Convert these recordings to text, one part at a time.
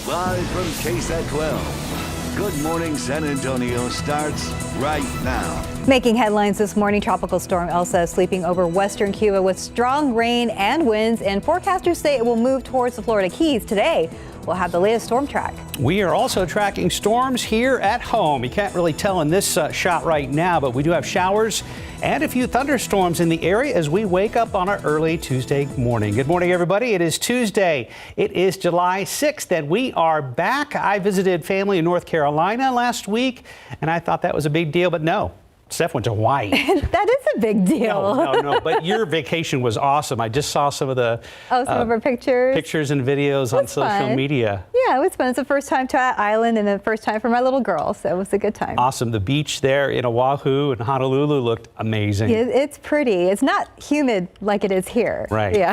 Live from KSAT 12. Good Morning San Antonio starts right now. Making headlines this morning, Tropical Storm Elsa is sweeping over western Cuba with strong rain and winds, and forecasters say it will move towards the Florida Keys today. We'll have the latest storm track. We are also tracking storms here at home. You can't really tell in this shot right now, but we do have showers and a few thunderstorms in the area as we wake up on our early Tuesday morning. Good morning, everybody. It is Tuesday. It is July 6th, and we are back. I visited family in North Carolina last week, and I thought that was a big deal, but no. Steph went to Hawaii. That is a big deal. No. But your vacation was awesome. I just saw some of the some of our pictures and videos on social media. Yeah, it was fun. It's the first time to that island and the first time for my little girl, so it was a good time. Awesome. The beach there in Oahu and Honolulu looked amazing. It's pretty. It's not humid like it is here. Right. Yeah.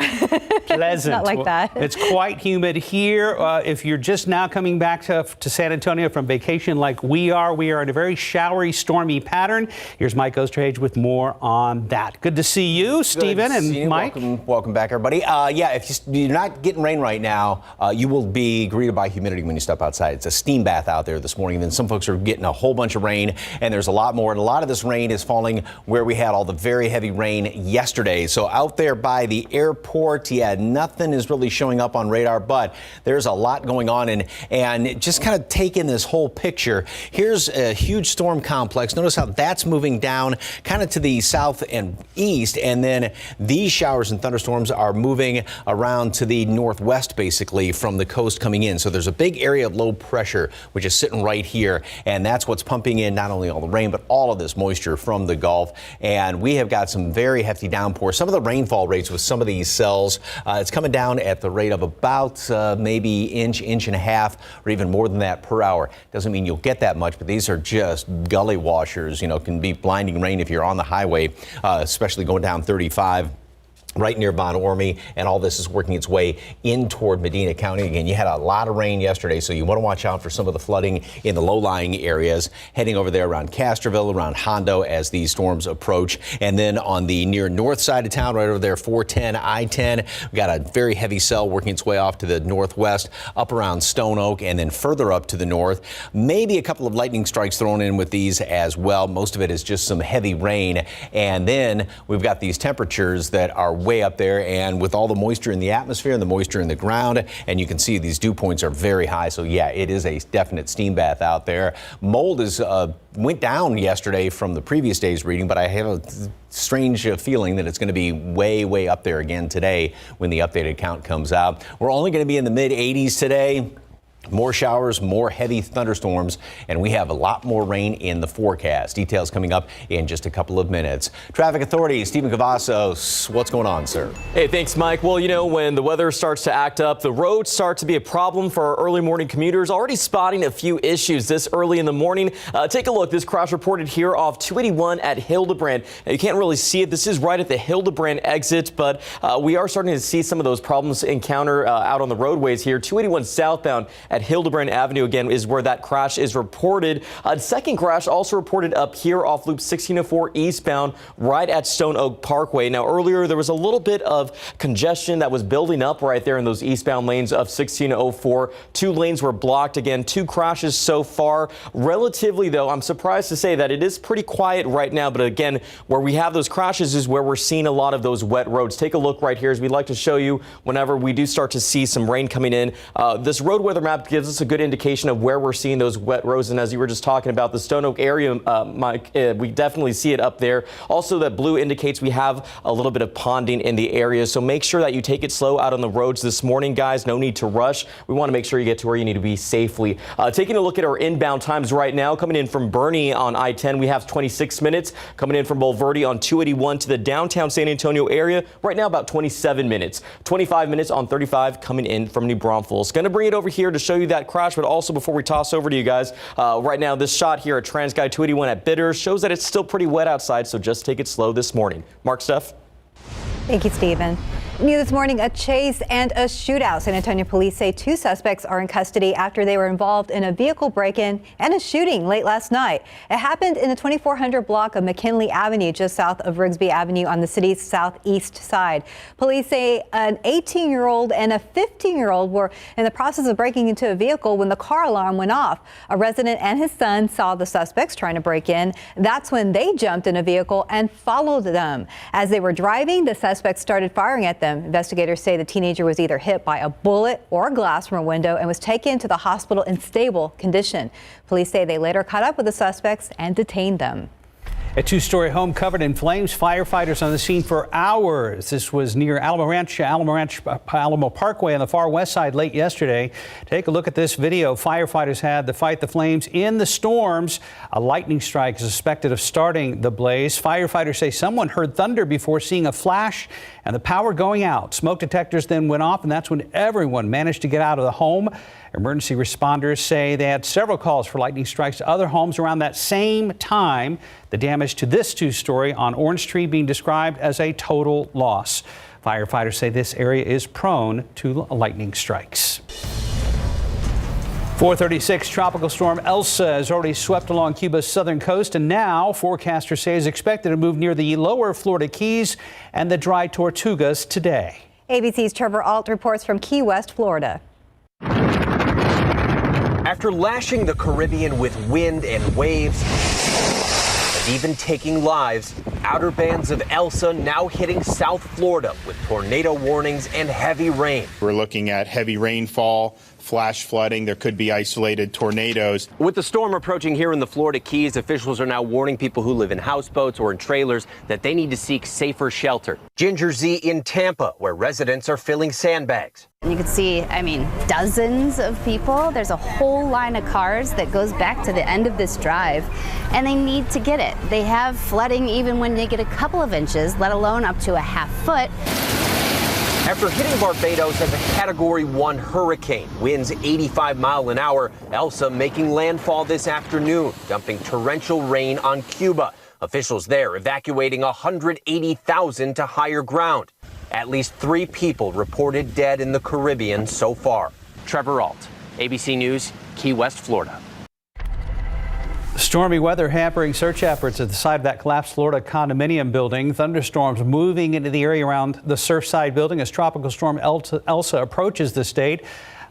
Pleasant. It's not like that. It's quite humid here. If you're just now coming back to San Antonio from vacation like we are in a very showery, stormy pattern. Here's Mike Osterhage with more on that. Good to see you, Stephen and Mike. Welcome back, everybody. If you're not getting rain right now, you will be greeted by humidity when you step outside. It's a steam bath out there this morning. And then some folks are getting a whole bunch of rain, and there's a lot more. And a lot of this rain is falling where we had all the very heavy rain yesterday. So out there by the airport, nothing is really showing up on radar, but there's a lot going on. And just kind of taking this whole picture, here's a huge storm complex. Notice how that's moving down kind of to the south and east, and then these showers and thunderstorms are moving around to the northwest, basically from the coast coming in. So there's a big area of low pressure which is sitting right here, and that's what's pumping in not only all the rain but all of this moisture from the Gulf. And we have got some very hefty downpours. Some of the rainfall rates with some of these cells, it's coming down at the rate of about maybe inch and a half, or even more than that per hour. Doesn't mean you'll get that much, but these are just gully washers. Can be blinding rain if you're on the highway, especially going down 35. Right near Von Ormy, and all this is working its way in toward Medina County. Again, you had a lot of rain yesterday, so you want to watch out for some of the flooding in the low-lying areas, heading over there around Castroville, around Condo as these storms approach. And then on the near north side of town, right over there, 410, I-10, we got a very heavy cell working its way off to the northwest, up around Stone Oak, and then further up to the north. Maybe a couple of lightning strikes thrown in with these as well. Most of it is just some heavy rain. And then we've got these temperatures that are way up there, and with all the moisture in the atmosphere and the moisture in the ground, and you can see these dew points are very high. So yeah, it is a definite steam bath out there. Mold is went down yesterday from the previous day's reading, but I have a strange feeling that it's going to be way up there again today when the updated count comes out. We're only going to be in the mid 80s today. More showers, more heavy thunderstorms, and we have a lot more rain in the forecast. Details coming up in just a couple of minutes. Traffic authorities, Stephen Cavazos, what's going on, sir? Hey, thanks, Mike. Well, when the weather starts to act up, the roads start to be a problem for our early morning commuters. Already spotting a few issues this early in the morning. Take a look. This crash reported here off 281 at Hildebrand. Now, you can't really see it. This is right at the Hildebrand exit, but we are starting to see some of those problems encounter out on the roadways here. 281 southbound at Hildebrand Avenue, again, is where that crash is reported. A second crash also reported up here off Loop 1604 eastbound, right at Stone Oak Parkway. Now, earlier there was a little bit of congestion that was building up right there in those eastbound lanes of 1604. Two lanes were blocked. Again, two crashes so far. Relatively, though, I'm surprised to say that it is pretty quiet right now. But again, where we have those crashes is where we're seeing a lot of those wet roads. Take a look right here, as we'd like to show you whenever we do start to see some rain coming in. This road weather map gives us a good indication of where we're seeing those wet roads. And as you were just talking about the Stone Oak area, Mike, we definitely see it up there. Also, that blue indicates we have a little bit of ponding in the area. So make sure that you take it slow out on the roads this morning, guys. No need to rush. We want to make sure you get to where you need to be safely. Taking a look at our inbound times right now, coming in from Bernie on I-10, we have 26 minutes. Coming in from Bulverde on 281 to the downtown San Antonio area, right now about 27 minutes. 25 minutes on 35 coming in from New Braunfels. Going to bring it over here to show you that crash, but also before we toss over to you guys, right now this shot here at TransGuide 281 at Bitters shows that it's still pretty wet outside, so just take it slow this morning. Mark, Steph. Thank you, Stephen. New this morning, a chase and a shootout. San Antonio police say 2 suspects are in custody after they were involved in a vehicle break-in and a shooting late last night. It happened in the 2400 block of McKinley Avenue, just south of Rigsby Avenue on the city's southeast side. Police say an 18-year-old and a 15-year-old were in the process of breaking into a vehicle when the car alarm went off. A resident and his son saw the suspects trying to break in. That's when they jumped in a vehicle and followed them. As they were driving, the suspects started firing at them. Investigators say the teenager was either hit by a bullet or glass from a window and was taken to the hospital in stable condition. Police say they later caught up with the suspects and detained them. A 2-story home covered in flames. Firefighters on the scene for hours. This was near Alamo Parkway on the far west side late yesterday. Take a look at this video. Firefighters had to fight the flames in the storms. A lightning strike is suspected of starting the blaze. Firefighters say someone heard thunder before seeing a flash and the power going out. Smoke detectors then went off, and that's when everyone managed to get out of the home. Emergency responders say they had several calls for lightning strikes to other homes around that same time. The damage to this 2-story on Orange Tree being described as a total loss. Firefighters say this area is prone to lightning strikes. 4:36, Tropical Storm Elsa has already swept along Cuba's southern coast, and now forecasters say is expected to move near the lower Florida Keys and the dry Tortugas today. ABC's Trevor Alt reports from Key West, Florida. After lashing the Caribbean with wind and waves, and even taking lives, outer bands of Elsa now hitting South Florida with tornado warnings and heavy rain. We're looking at heavy rainfall, flash flooding. There could be isolated tornadoes. With the storm approaching here in the Florida Keys, officials are now warning people who live in houseboats or in trailers that they need to seek safer shelter. Ginger Z in Tampa, where residents are filling sandbags. You can see, dozens of people. There's a whole line of cars that goes back to the end of this drive, and they need to get it. They have flooding even when they get a couple of inches, let alone up to a half foot. After hitting Barbados as a Category 1 hurricane, winds 85 miles an hour, Elsa making landfall this afternoon, dumping torrential rain on Cuba. Officials there evacuating 180,000 to higher ground. At least 3 people reported dead in the Caribbean so far. Trevor Alt, ABC News, Key West, Florida. Stormy weather hampering search efforts at the site of that collapsed Florida condominium building. Thunderstorms moving into the area around the Surfside building as Tropical Storm Elsa approaches the state.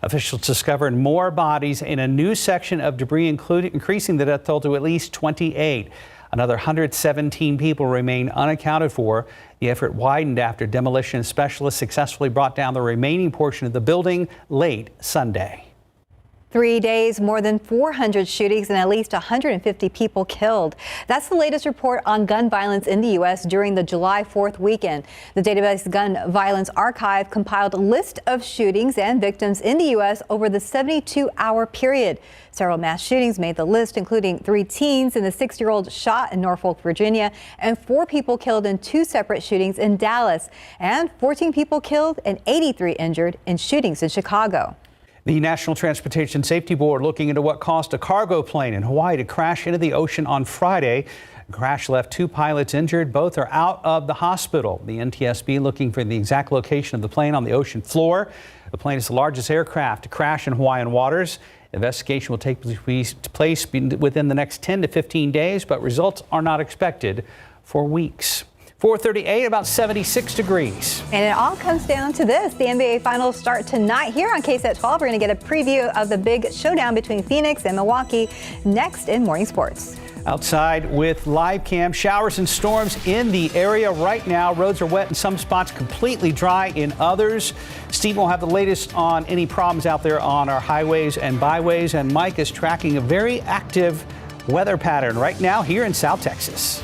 Officials discovered more bodies in a new section of debris, increasing the death toll to at least 28. Another 117 people remain unaccounted for. The effort widened after demolition specialists successfully brought down the remaining portion of the building late Sunday. 3 days, more than 400 shootings and at least 150 people killed. That's the latest report on gun violence in the U.S. during the July 4th weekend. The database Gun Violence Archive compiled a list of shootings and victims in the U.S. over the 72-hour period. Several mass shootings made the list, including 3 teens and a 6-year-old shot in Norfolk, Virginia, and 4 people killed in 2 separate shootings in Dallas, and 14 people killed and 83 injured in shootings in Chicago. The National Transportation Safety Board looking into what caused a cargo plane in Hawaii to crash into the ocean on Friday. The crash left 2 pilots injured. Both are out of the hospital. The NTSB looking for the exact location of the plane on the ocean floor. The plane is the largest aircraft to crash in Hawaiian waters. Investigation will take place within the next 10 to 15 days, but results are not expected for weeks. 4:38, about 76 degrees. And it all comes down to this. The NBA Finals start tonight here on KSAT 12. We're going to get a preview of the big showdown between Phoenix and Milwaukee next in Morning Sports. Outside with live cam, showers and storms in the area right now. Roads are wet in some spots, completely dry in others. Steve will have the latest on any problems out there on our highways and byways. And Mike is tracking a very active weather pattern right now here in South Texas.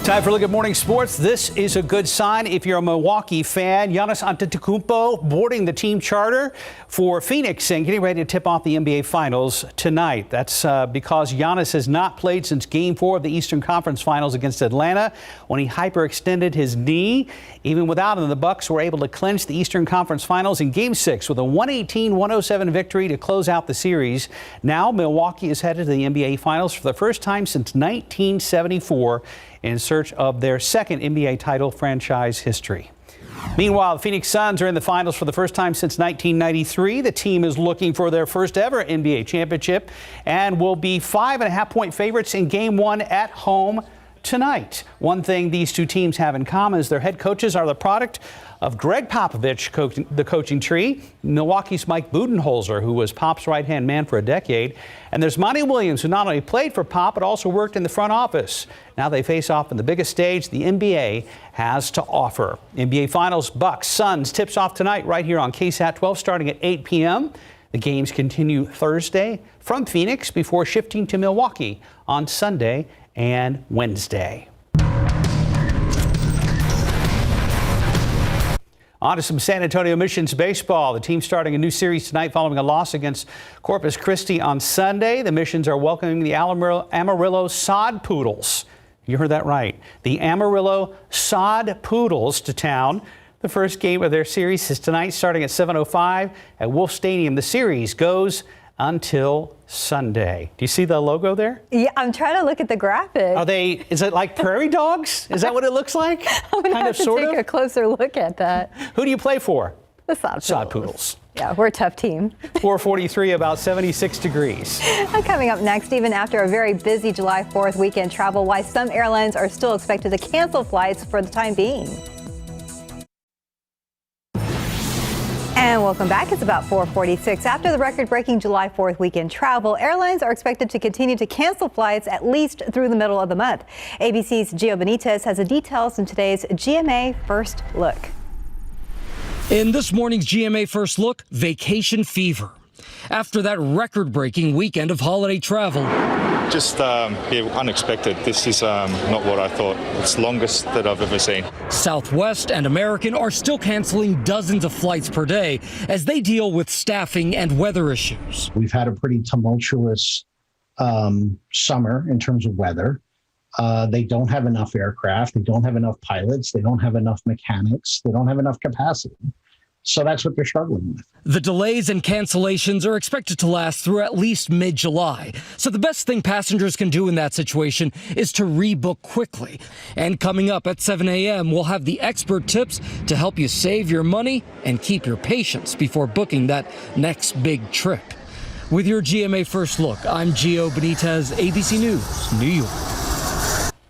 Time for a look at morning sports. This is a good sign if you're a Milwaukee fan. Giannis Antetokounmpo boarding the team charter for Phoenix and getting ready to tip off the NBA Finals tonight. That's because Giannis has not played since Game 4 of the Eastern Conference Finals against Atlanta when he hyperextended his knee. Even without him, the Bucks were able to clinch the Eastern Conference Finals in Game 6 with a 118-107 victory to close out the series. Now Milwaukee is headed to the NBA Finals for the first time since 1974. in search of their second NBA title franchise history. Meanwhile, the Phoenix Suns are in the finals for the first time since 1993. The team is looking for their first ever NBA championship and will be 5.5-point favorites in Game 1 at home tonight. One thing these two teams have in common is their head coaches are the product of Greg Popovich, the coaching tree, Milwaukee's Mike Budenholzer, who was Pop's right-hand man for a decade, and there's Monty Williams, who not only played for Pop, but also worked in the front office. Now they face off in the biggest stage the NBA has to offer. NBA Finals, Bucks, Suns, tips off tonight right here on KSAT 12 starting at 8 p.m. The games continue Thursday from Phoenix before shifting to Milwaukee on Sunday and Wednesday. On to some San Antonio Missions baseball. The team starting a new series tonight following a loss against Corpus Christi on Sunday. The Missions are welcoming the Amarillo Sod Poodles. You heard that right. The Amarillo Sod Poodles to town. The first game of their series is tonight starting at 7:05 at Wolf Stadium. The series goes until Sunday. Do you see the logo there? Yeah, I'm trying to look at the graphic. Is it like prairie dogs? Is that what it looks like? I'm gonna have to take a closer look at that. Who do you play for? The Sod Poodles. Yeah, we're a tough team. 4:43, about 76 degrees. Coming up next, even after a very busy July 4th weekend travel, why some airlines are still expected to cancel flights for the time being. And welcome back. It's about 4:46. After the record-breaking July 4th weekend travel, airlines are expected to continue to cancel flights at least through the middle of the month. ABC's Gio Benitez has the details in today's GMA First Look. In this morning's GMA First Look, vacation fever. After that record-breaking weekend of holiday travel. Just unexpected. This is not what I thought. It's the longest that I've ever seen. Southwest and American are still canceling dozens of flights per day as they deal with staffing and weather issues. We've had a pretty tumultuous summer in terms of weather. They don't have enough aircraft. They don't have enough pilots. They don't have enough mechanics. They don't have enough capacity. So that's what they're struggling with. The delays and cancellations are expected to last through at least mid-July. So the best thing passengers can do in that situation is to rebook quickly. And coming up at 7 a.m., we'll have the expert tips to help you save your money and keep your patience before booking that next big trip. With your GMA First Look, I'm Gio Benitez, ABC News, New York.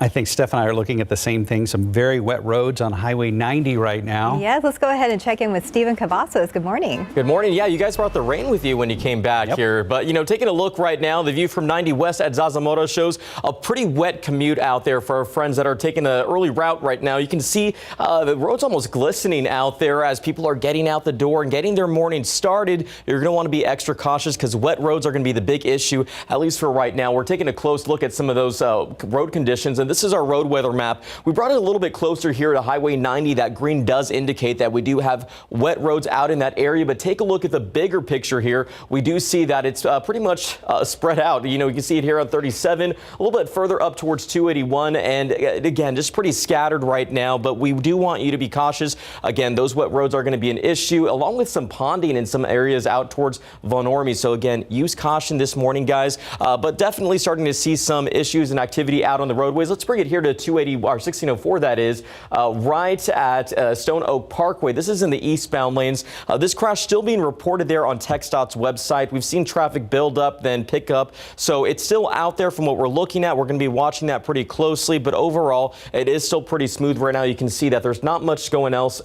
I think Steph and I are looking at the same thing. Some very wet roads on Highway 90 right now. Yes, let's go ahead and check in with Stephen Cavazos. Good morning. Good morning. Yeah, you guys brought the rain with you when you came back here. But, taking a look right now, the view from 90 West at Zazamoto shows a pretty wet commute out there for our friends that are taking an early route right now. You can see the road's almost glistening out there as people are getting out the door and getting their morning started. You're going to want to be extra cautious because wet roads are going to be the big issue, at least for right now. We're taking a close look at some of those road conditions, and this is our road weather map. We brought it a little bit closer here to Highway 90. That green does indicate that we do have wet roads out in that area, but take a look at the bigger picture here. We do see that it's pretty much spread out. You can see it here on 37, a little bit further up towards 281, and again, just pretty scattered right now, but we do want you to be cautious. Again, those wet roads are going to be an issue, along with some ponding in some areas out towards Von Ormy. So again, use caution this morning, guys, but definitely starting to see some issues and activity out on the roadways. Let's bring it here to 280 or 1604, that is, right at Stone Oak Parkway. This is in the eastbound lanes. This crash still being reported there on TxDOT's website. We've seen traffic build up, then pick up. So it's still out there from what we're looking at. We're going to be watching that pretty closely, but overall, it is still pretty smooth right now. You can see that there's not much else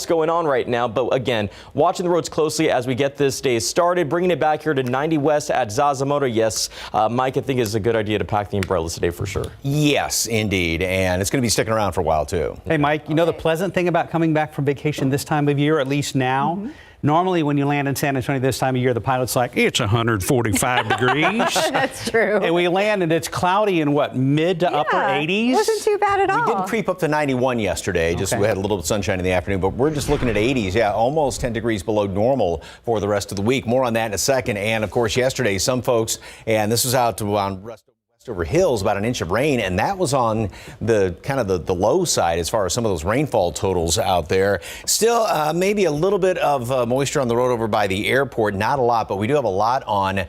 going on right now. But again, watching the roads closely as we get this day started, bringing it back here to 90 West at Zazamoto. Yes, Mike, I think it's a good idea to pack the umbrellas today for sure. Yes, indeed. And it's going to be sticking around for a while, too. Hey, Mike, the pleasant thing about coming back from vacation this time of year, at least now, normally when you land in San Antonio this time of year, the pilot's like, it's 145 degrees. That's true. And we land and it's cloudy in mid to upper 80s? It wasn't too bad at all. We did creep up to 91 yesterday. We had a little sunshine in the afternoon, but we're just looking at 80s. Yeah, almost 10 degrees below normal for the rest of the week. More on that in a second. And of course, yesterday, some folks, and this was out on Westover Hills, about an inch of rain, and that was on the kind of the low side as far as some of those rainfall totals out there. Still, maybe a little bit of moisture on the road over by the airport. Not a lot, but we do have a lot on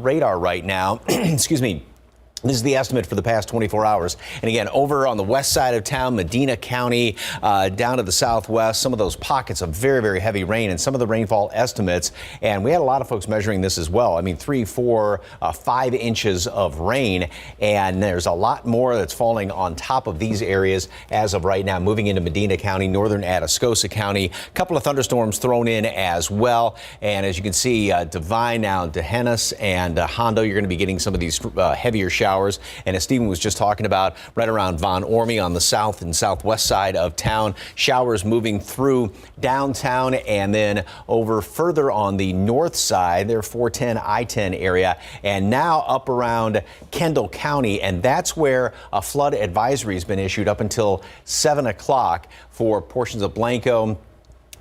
radar right now. Excuse me. This is the estimate for the past 24 hours. And again, over on the west side of town, Medina County, down to the southwest, some of those pockets of very, very heavy rain and some of the rainfall estimates. And we had a lot of folks measuring this as well. I mean, 3, 4, 5 inches of rain. And there's a lot more that's falling on top of these areas as of right now, moving into Medina County, northern Atascosa County. A couple of thunderstorms thrown in as well. And as you can see, Devine now, Dehennis and Hondo, you're going to be getting some of these heavier showers. And as Stephen was just talking about, right around Von Ormy on the south and southwest side of town, showers moving through downtown and then over further on the north side, there 410 I-10 area, and now up around Kendall County. And that's where a flood advisory has been issued up until 7 o'clock for portions of Blanco,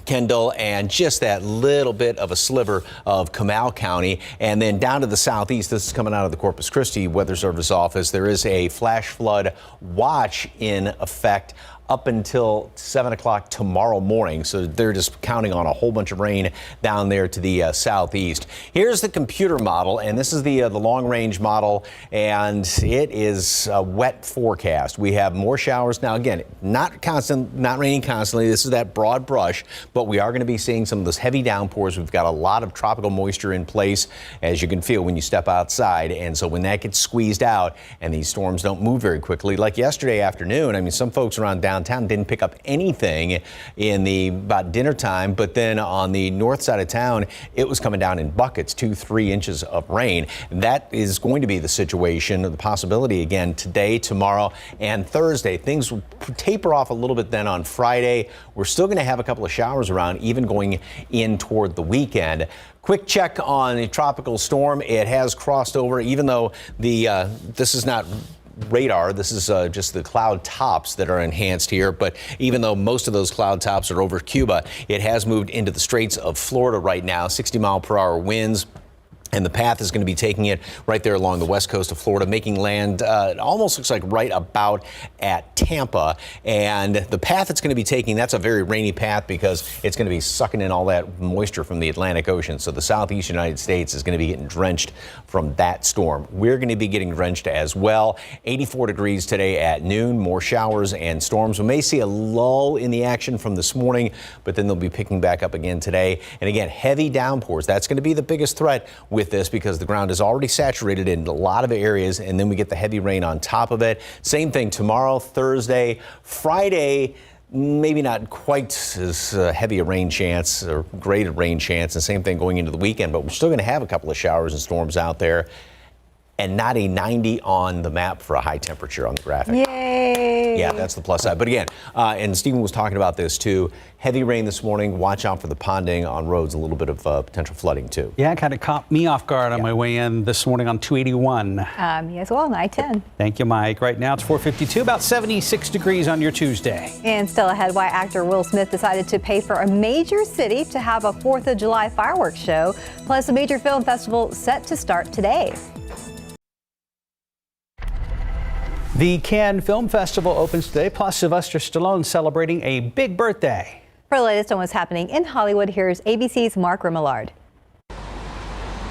Kendall, and just that little bit of a sliver of Comal County. And then down to the southeast, this is coming out of the Corpus Christi Weather Service office, there is a flash flood watch in effect up until 7 o'clock tomorrow morning. So they're just counting on a whole bunch of rain down there to the southeast. Here's the computer model, and this is the long range model, and it is a wet forecast. We have more showers now. Again, not constant, not raining constantly. This is that broad brush, but we are going to be seeing some of those heavy downpours. We've got a lot of tropical moisture in place, as you can feel when you step outside. And so when that gets squeezed out and these storms don't move very quickly, like yesterday afternoon, I mean, some folks around downtown didn't pick up anything in about dinner time, but then on the north side of town, it was coming down in buckets, 2-3 inches of rain. That is going to be the situation, the possibility again today, tomorrow, and Thursday. Things will taper off a little bit then on Friday. We're still going to have a couple of showers around, even going in toward the weekend. Quick check on the tropical storm. It has crossed over, even though this is not radar. This is just the cloud tops that are enhanced here. But even though most of those cloud tops are over Cuba, it has moved into the Straits of Florida right now. 60-mile-per-hour winds. And the path is going to be taking it right there along the west coast of Florida, making land, it almost looks like right about at Tampa. And the path it's going to be taking, that's a very rainy path because it's going to be sucking in all that moisture from the Atlantic Ocean. So the southeast United States is going to be getting drenched from that storm. We're going to be getting drenched as well. 84 degrees today at noon, more showers and storms. We may see a lull in the action from this morning, but then they'll be picking back up again today. And again, heavy downpours. That's going to be the biggest threat with this because the ground is already saturated in a lot of areas, and then we get the heavy rain on top of it. Same thing tomorrow, Thursday, Friday. Maybe not quite as heavy a rain chance or great a rain chance, and same thing going into the weekend, but we're still going to have a couple of showers and storms out there, and not a 90 on the map for a high temperature on the graphic. Yay! Yeah, that's the plus side. But again, and Stephen was talking about this too, heavy rain this morning. Watch out for the ponding on roads, a little bit of potential flooding too. Yeah, it kind of caught me off guard on my way in this morning on 281. Me as well, on I-10. Thank you, Mike. Right now it's 4:52, about 76 degrees on your Tuesday. And still ahead, why actor Will Smith decided to pay for a major city to have a 4th of July fireworks show, plus a major film festival set to start today. The Cannes Film Festival opens today, plus Sylvester Stallone celebrating a big birthday. For the latest on what's happening in Hollywood, here's ABC's Mark Remillard.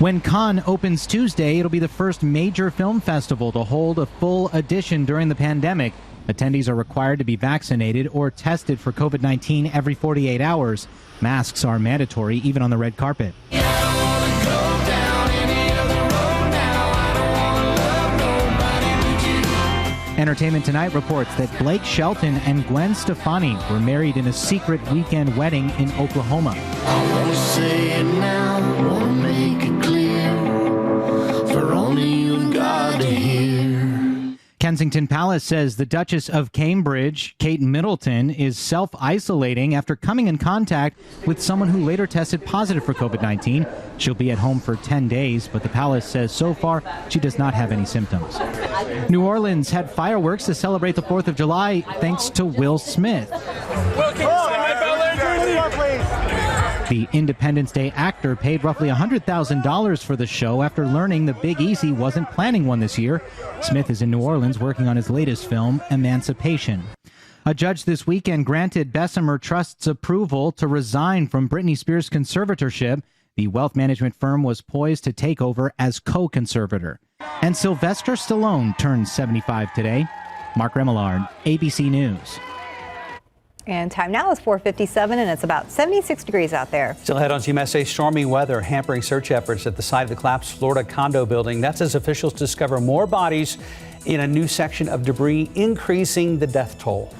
When Cannes opens Tuesday, it'll be the first major film festival to hold a full edition during the pandemic. Attendees are required to be vaccinated or tested for COVID-19 every 48 hours. Masks are mandatory even on the red carpet. Entertainment Tonight reports that Blake Shelton and Gwen Stefani were married in a secret weekend wedding in Oklahoma. I wanna say it now, wanna make it clear, for only you and God to hear. Kensington Palace says the Duchess of Cambridge, Kate Middleton, is self-isolating after coming in contact with someone who later tested positive for COVID-19. She'll be at home for 10 days, but the palace says so far she does not have any symptoms. New Orleans had fireworks to celebrate the 4th of July thanks to Will Smith. The Independence Day actor paid roughly $100,000 for the show after learning the Big Easy wasn't planning one this year. Smith is in New Orleans working on his latest film, Emancipation. A judge this weekend granted Bessemer Trust's approval to resign from Britney Spears' conservatorship. The wealth management firm was poised to take over as co-conservator. And Sylvester Stallone turns 75 today. Mark Remillard, ABC News. And time now is 4:57, and it's about 76 degrees out there. Still ahead on GMSA, stormy weather hampering search efforts at the site of the collapsed Florida condo building. That's as officials discover more bodies in a new section of debris, increasing the death toll.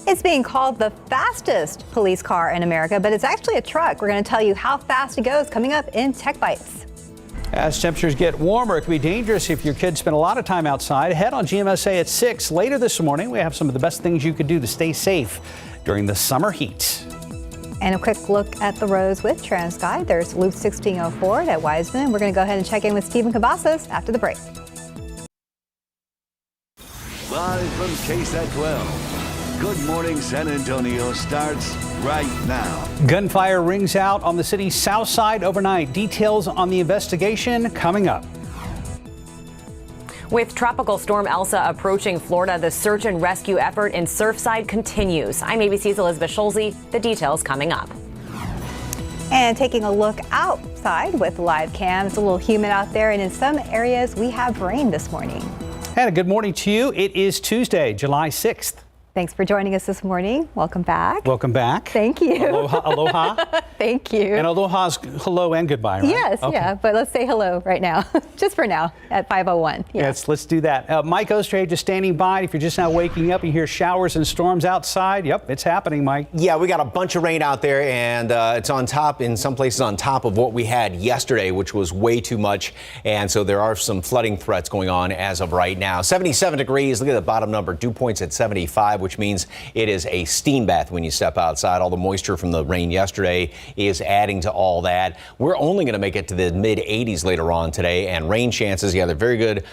It's being called the fastest police car in America, but it's actually a truck. We're going to tell you how fast it goes coming up in Tech Bites. As temperatures get warmer, it can be dangerous if your kids spend a lot of time outside. Ahead on GMSA at 6 later this morning, we have some of the best things you could do to stay safe during the summer heat. And a quick look at the roads with TransGuide. There's Loop 1604 at Wiseman. We're going to go ahead and check in with Stephen Cavazos after the break. Live from KSAT 12. Good Morning San Antonio starts right now. Gunfire rings out on the city's south side overnight. Details on the investigation coming up. With Tropical Storm Elsa approaching Florida, the search and rescue effort in Surfside continues. I'm ABC's Elizabeth Schulze. The details coming up. And taking a look outside with live cam. It's a little humid out there, and in some areas we have rain this morning. And a good morning to you. It is Tuesday, July 6th. Thanks for joining us this morning. Welcome back. Welcome back. Thank you. Aloha. Aloha. Thank you. And aloha's hello and goodbye, right? Yes, okay. Yeah, but let's say hello right now, just for now at 5:01. Yeah. Yes, let's do that. Mike Ostrade just standing by. If you're just now waking up, you hear showers and storms outside. Yep, it's happening, Mike. Yeah, we got a bunch of rain out there, and it's on top, in some places on top of what we had yesterday, which was way too much. And so there are some flooding threats going on as of right now. 77 degrees. Look at the bottom number, dew points at 75, which means it is a steam bath when you step outside. All the moisture from the rain yesterday is adding to all that. We're only going to make it to the mid 80s later on today, and rain chances, yeah, they're very good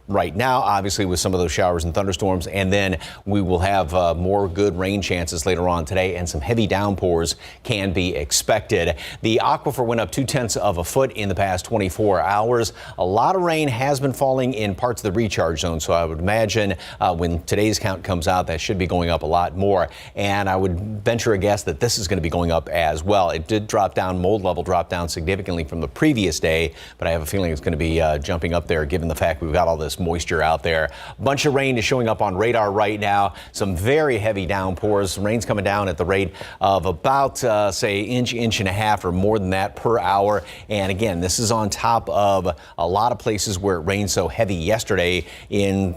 right now, obviously, with some of those showers and thunderstorms. And then we will have more good rain chances later on today, and some heavy downpours can be expected. The aquifer went up 0.2 of a foot in the past 24 hours. A lot of rain has been falling in parts of the recharge zone, so I would imagine when today's count comes out, that should be going up a lot more. And I would venture a guess that this is going to be going up as well. It did drop down, mold level dropped down significantly from the previous day, but I have a feeling it's going to be jumping up there given the fact we've got all this moisture out there. A bunch of rain is showing up on radar right now. Some very heavy downpours. Rain's coming down at the rate of about, say, inch and a half or more than that per hour. And again, this is on top of a lot of places where it rained so heavy yesterday in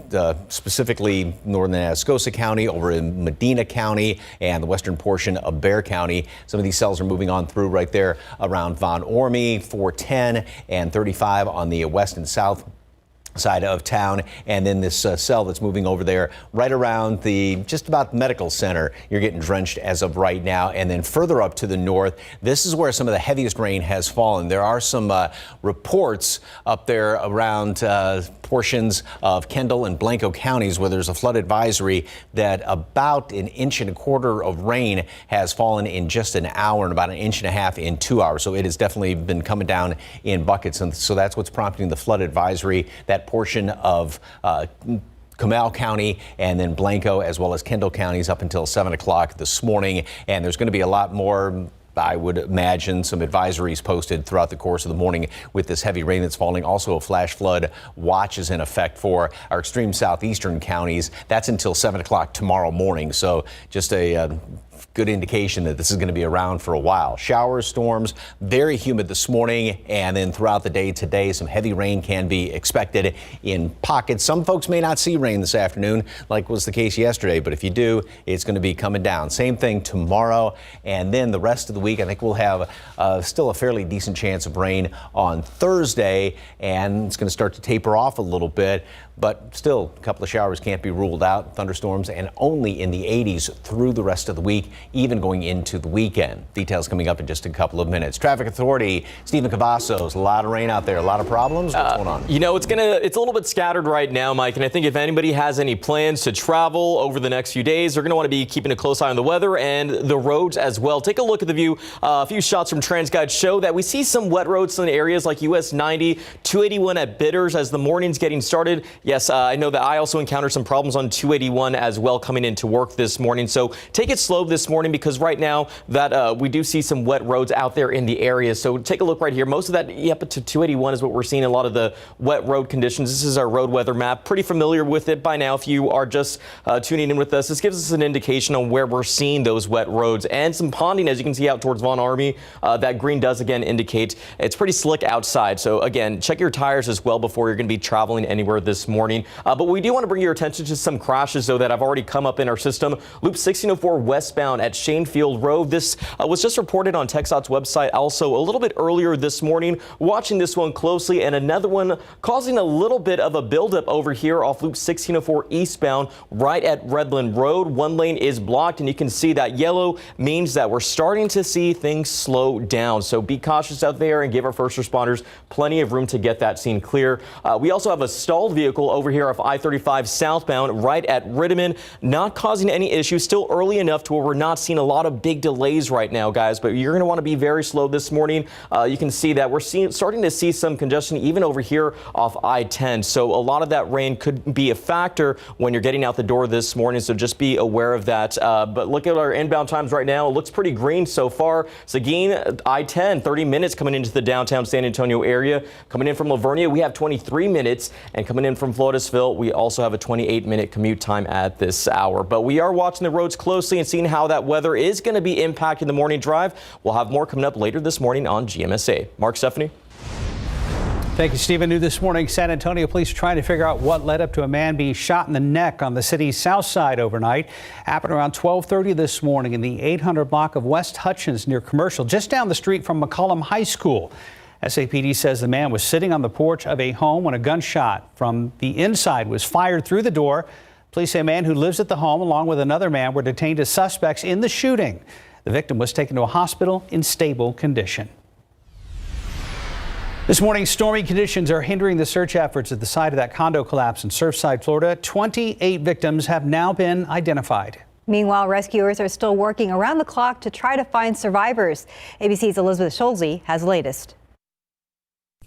specifically northern Atascosa County, over in Medina County, and the western portion of Bexar County. Some of these cells are moving on through right there around Von Ormy, 410 and 35 on the west and south side of town, and then this cell that's moving over there right around the just about medical center. You're getting drenched as of right now. And then further up to the north, this is where some of the heaviest rain has fallen. There are some reports up there around portions of Kendall and Blanco counties where there's a flood advisory that about 1.25 inches of rain has fallen in just an hour and about 1.5 inches in 2 hours. So it has definitely been coming down in buckets. And so that's what's prompting the flood advisory. That portion of Comal County and then Blanco as well as Kendall counties up until 7 o'clock this morning. And there's going to be a lot more, I would imagine, some advisories posted throughout the course of the morning with this heavy rain that's falling. Also, a flash flood watch is in effect for our extreme southeastern counties. That's until 7 o'clock tomorrow morning. So just a good indication that this is going to be around for a while. Showers, storms, very humid this morning, and then throughout the day today, some heavy rain can be expected in pockets. Some folks may not see rain this afternoon, like was the case yesterday, but if you do, it's going to be coming down. Same thing tomorrow, and then the rest of the week, I think we'll have still a fairly decent chance of rain on Thursday, and it's going to start to taper off a little bit. But still, a couple of showers can't be ruled out, thunderstorms, and only in the 80s through the rest of the week, even going into the weekend. Details coming up in just a couple of minutes. Traffic Authority, Stephen Cavazos, a lot of rain out there, a lot of problems. What's going on? You know, it's a little bit scattered right now, Mike, and I think if anybody has any plans to travel over the next few days, they're going to want to be keeping a close eye on the weather and the roads as well. Take a look at the view. A few shots from TransGuide show that we see some wet roads in areas like US 90, 281 at Bitters as the morning's getting started. Yes, I know that I also encountered some problems on 281 as well coming into work this morning. So take it slow this morning. morning because right now that we do see some wet roads out there in the area. So take a look right here. Most of that up to 281 is what we're seeing. A lot of the wet road conditions. This is our road weather map. Pretty familiar with it by now if you are just tuning in with us. This gives us an indication on where we're seeing those wet roads and some ponding, as you can see out towards Von Army. That green does again indicate it's pretty slick outside. So again, check your tires as well before you're going to be traveling anywhere this morning. But we do want to bring your attention to some crashes, though, that have already come up in our system. Loop 1604 westbound at Shanefield Road. This was just reported on KSAT's website also a little bit earlier this morning. Watching this one closely, and another one causing a little bit of a buildup over here off Loop 1604 eastbound right at Redland Road. One lane is blocked, and you can see that yellow means that we're starting to see things slow down. So be cautious out there and give our first responders plenty of room to get that scene clear. We also have a stalled vehicle over here off I-35 southbound right at Rittiman, not causing any issues. Still early enough to where we're not seeing a lot of big delays right now, guys, but you're going to want to be very slow this morning. You can see that we're starting to see some congestion even over here off I-10. So a lot of that rain could be a factor when you're getting out the door this morning. So just be aware of that. But look at our inbound times right now. It looks pretty green so far. Seguin, I-10, 30 minutes coming into the downtown San Antonio area. Coming in from Lavernia, we have 23 minutes. And coming in from Floresville, we also have a 28-minute commute time at this hour. But we are watching the roads closely and seeing how that weather is going to be impacting the morning drive. We'll have more coming up later this morning on GMSA. Mark, Stephanie. Thank you, Stephen. New this morning, San Antonio police trying to figure out what led up to a man being shot in the neck on the city's south side overnight. Happened around 12:30 this morning in the 800 block of West Hutchins near Commercial, just down the street from McCollum High School. SAPD says the man was sitting on the porch of a home when a gunshot from the inside was fired through the door. Police say a man who lives at the home along with another man were detained as suspects in the shooting. The victim was taken to a hospital in stable condition. This morning, stormy conditions are hindering the search efforts at the site of that condo collapse in Surfside, Florida. 28 victims have now been identified. Meanwhile, rescuers are still working around the clock to try to find survivors. ABC's Elizabeth Schulze has the latest.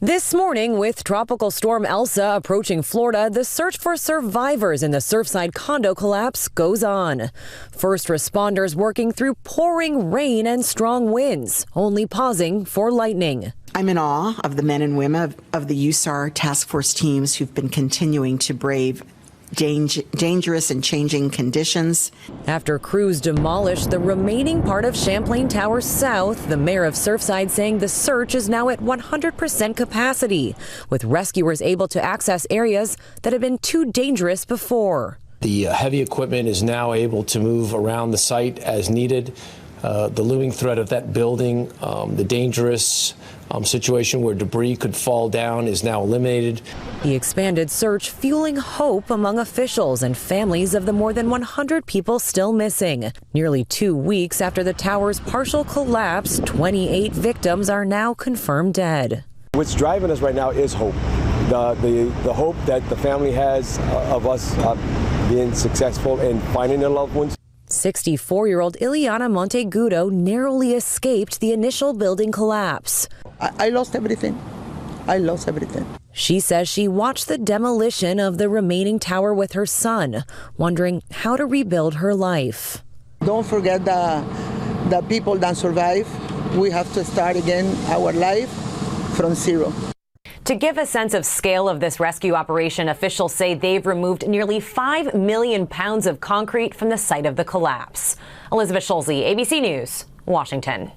This morning, with Tropical Storm Elsa approaching Florida, the search for survivors in the Surfside condo collapse goes on. First responders working through pouring rain and strong winds, only pausing for lightning. I'm in awe of the men and women of the USAR task force teams who've been continuing to brave dangerous and changing conditions. After crews demolished the remaining part of Champlain Tower South, the mayor of Surfside saying the search is now at 100% capacity, with rescuers able to access areas that had been too dangerous before. The heavy equipment is now able to move around the site as needed. The looming threat of that building, the dangerous situation where debris could fall down is now eliminated. The expanded search fueling hope among officials and families of the more than 100 people still missing. Nearly 2 weeks after the tower's partial collapse, 28 victims are now confirmed dead. What's driving us right now is hope. The hope that the family has of us being successful in finding their loved ones. 64-year-old Ileana Montegudo narrowly escaped the initial building collapse. I lost everything. I lost everything. She says she watched the demolition of the remaining tower with her son, wondering how to rebuild her life. Don't forget the people that survive. We have to start again our life from zero. To give a sense of scale of this rescue operation, officials say they've removed nearly 5 million pounds of concrete from the site of the collapse. Elizabeth Schulze, ABC News, Washington.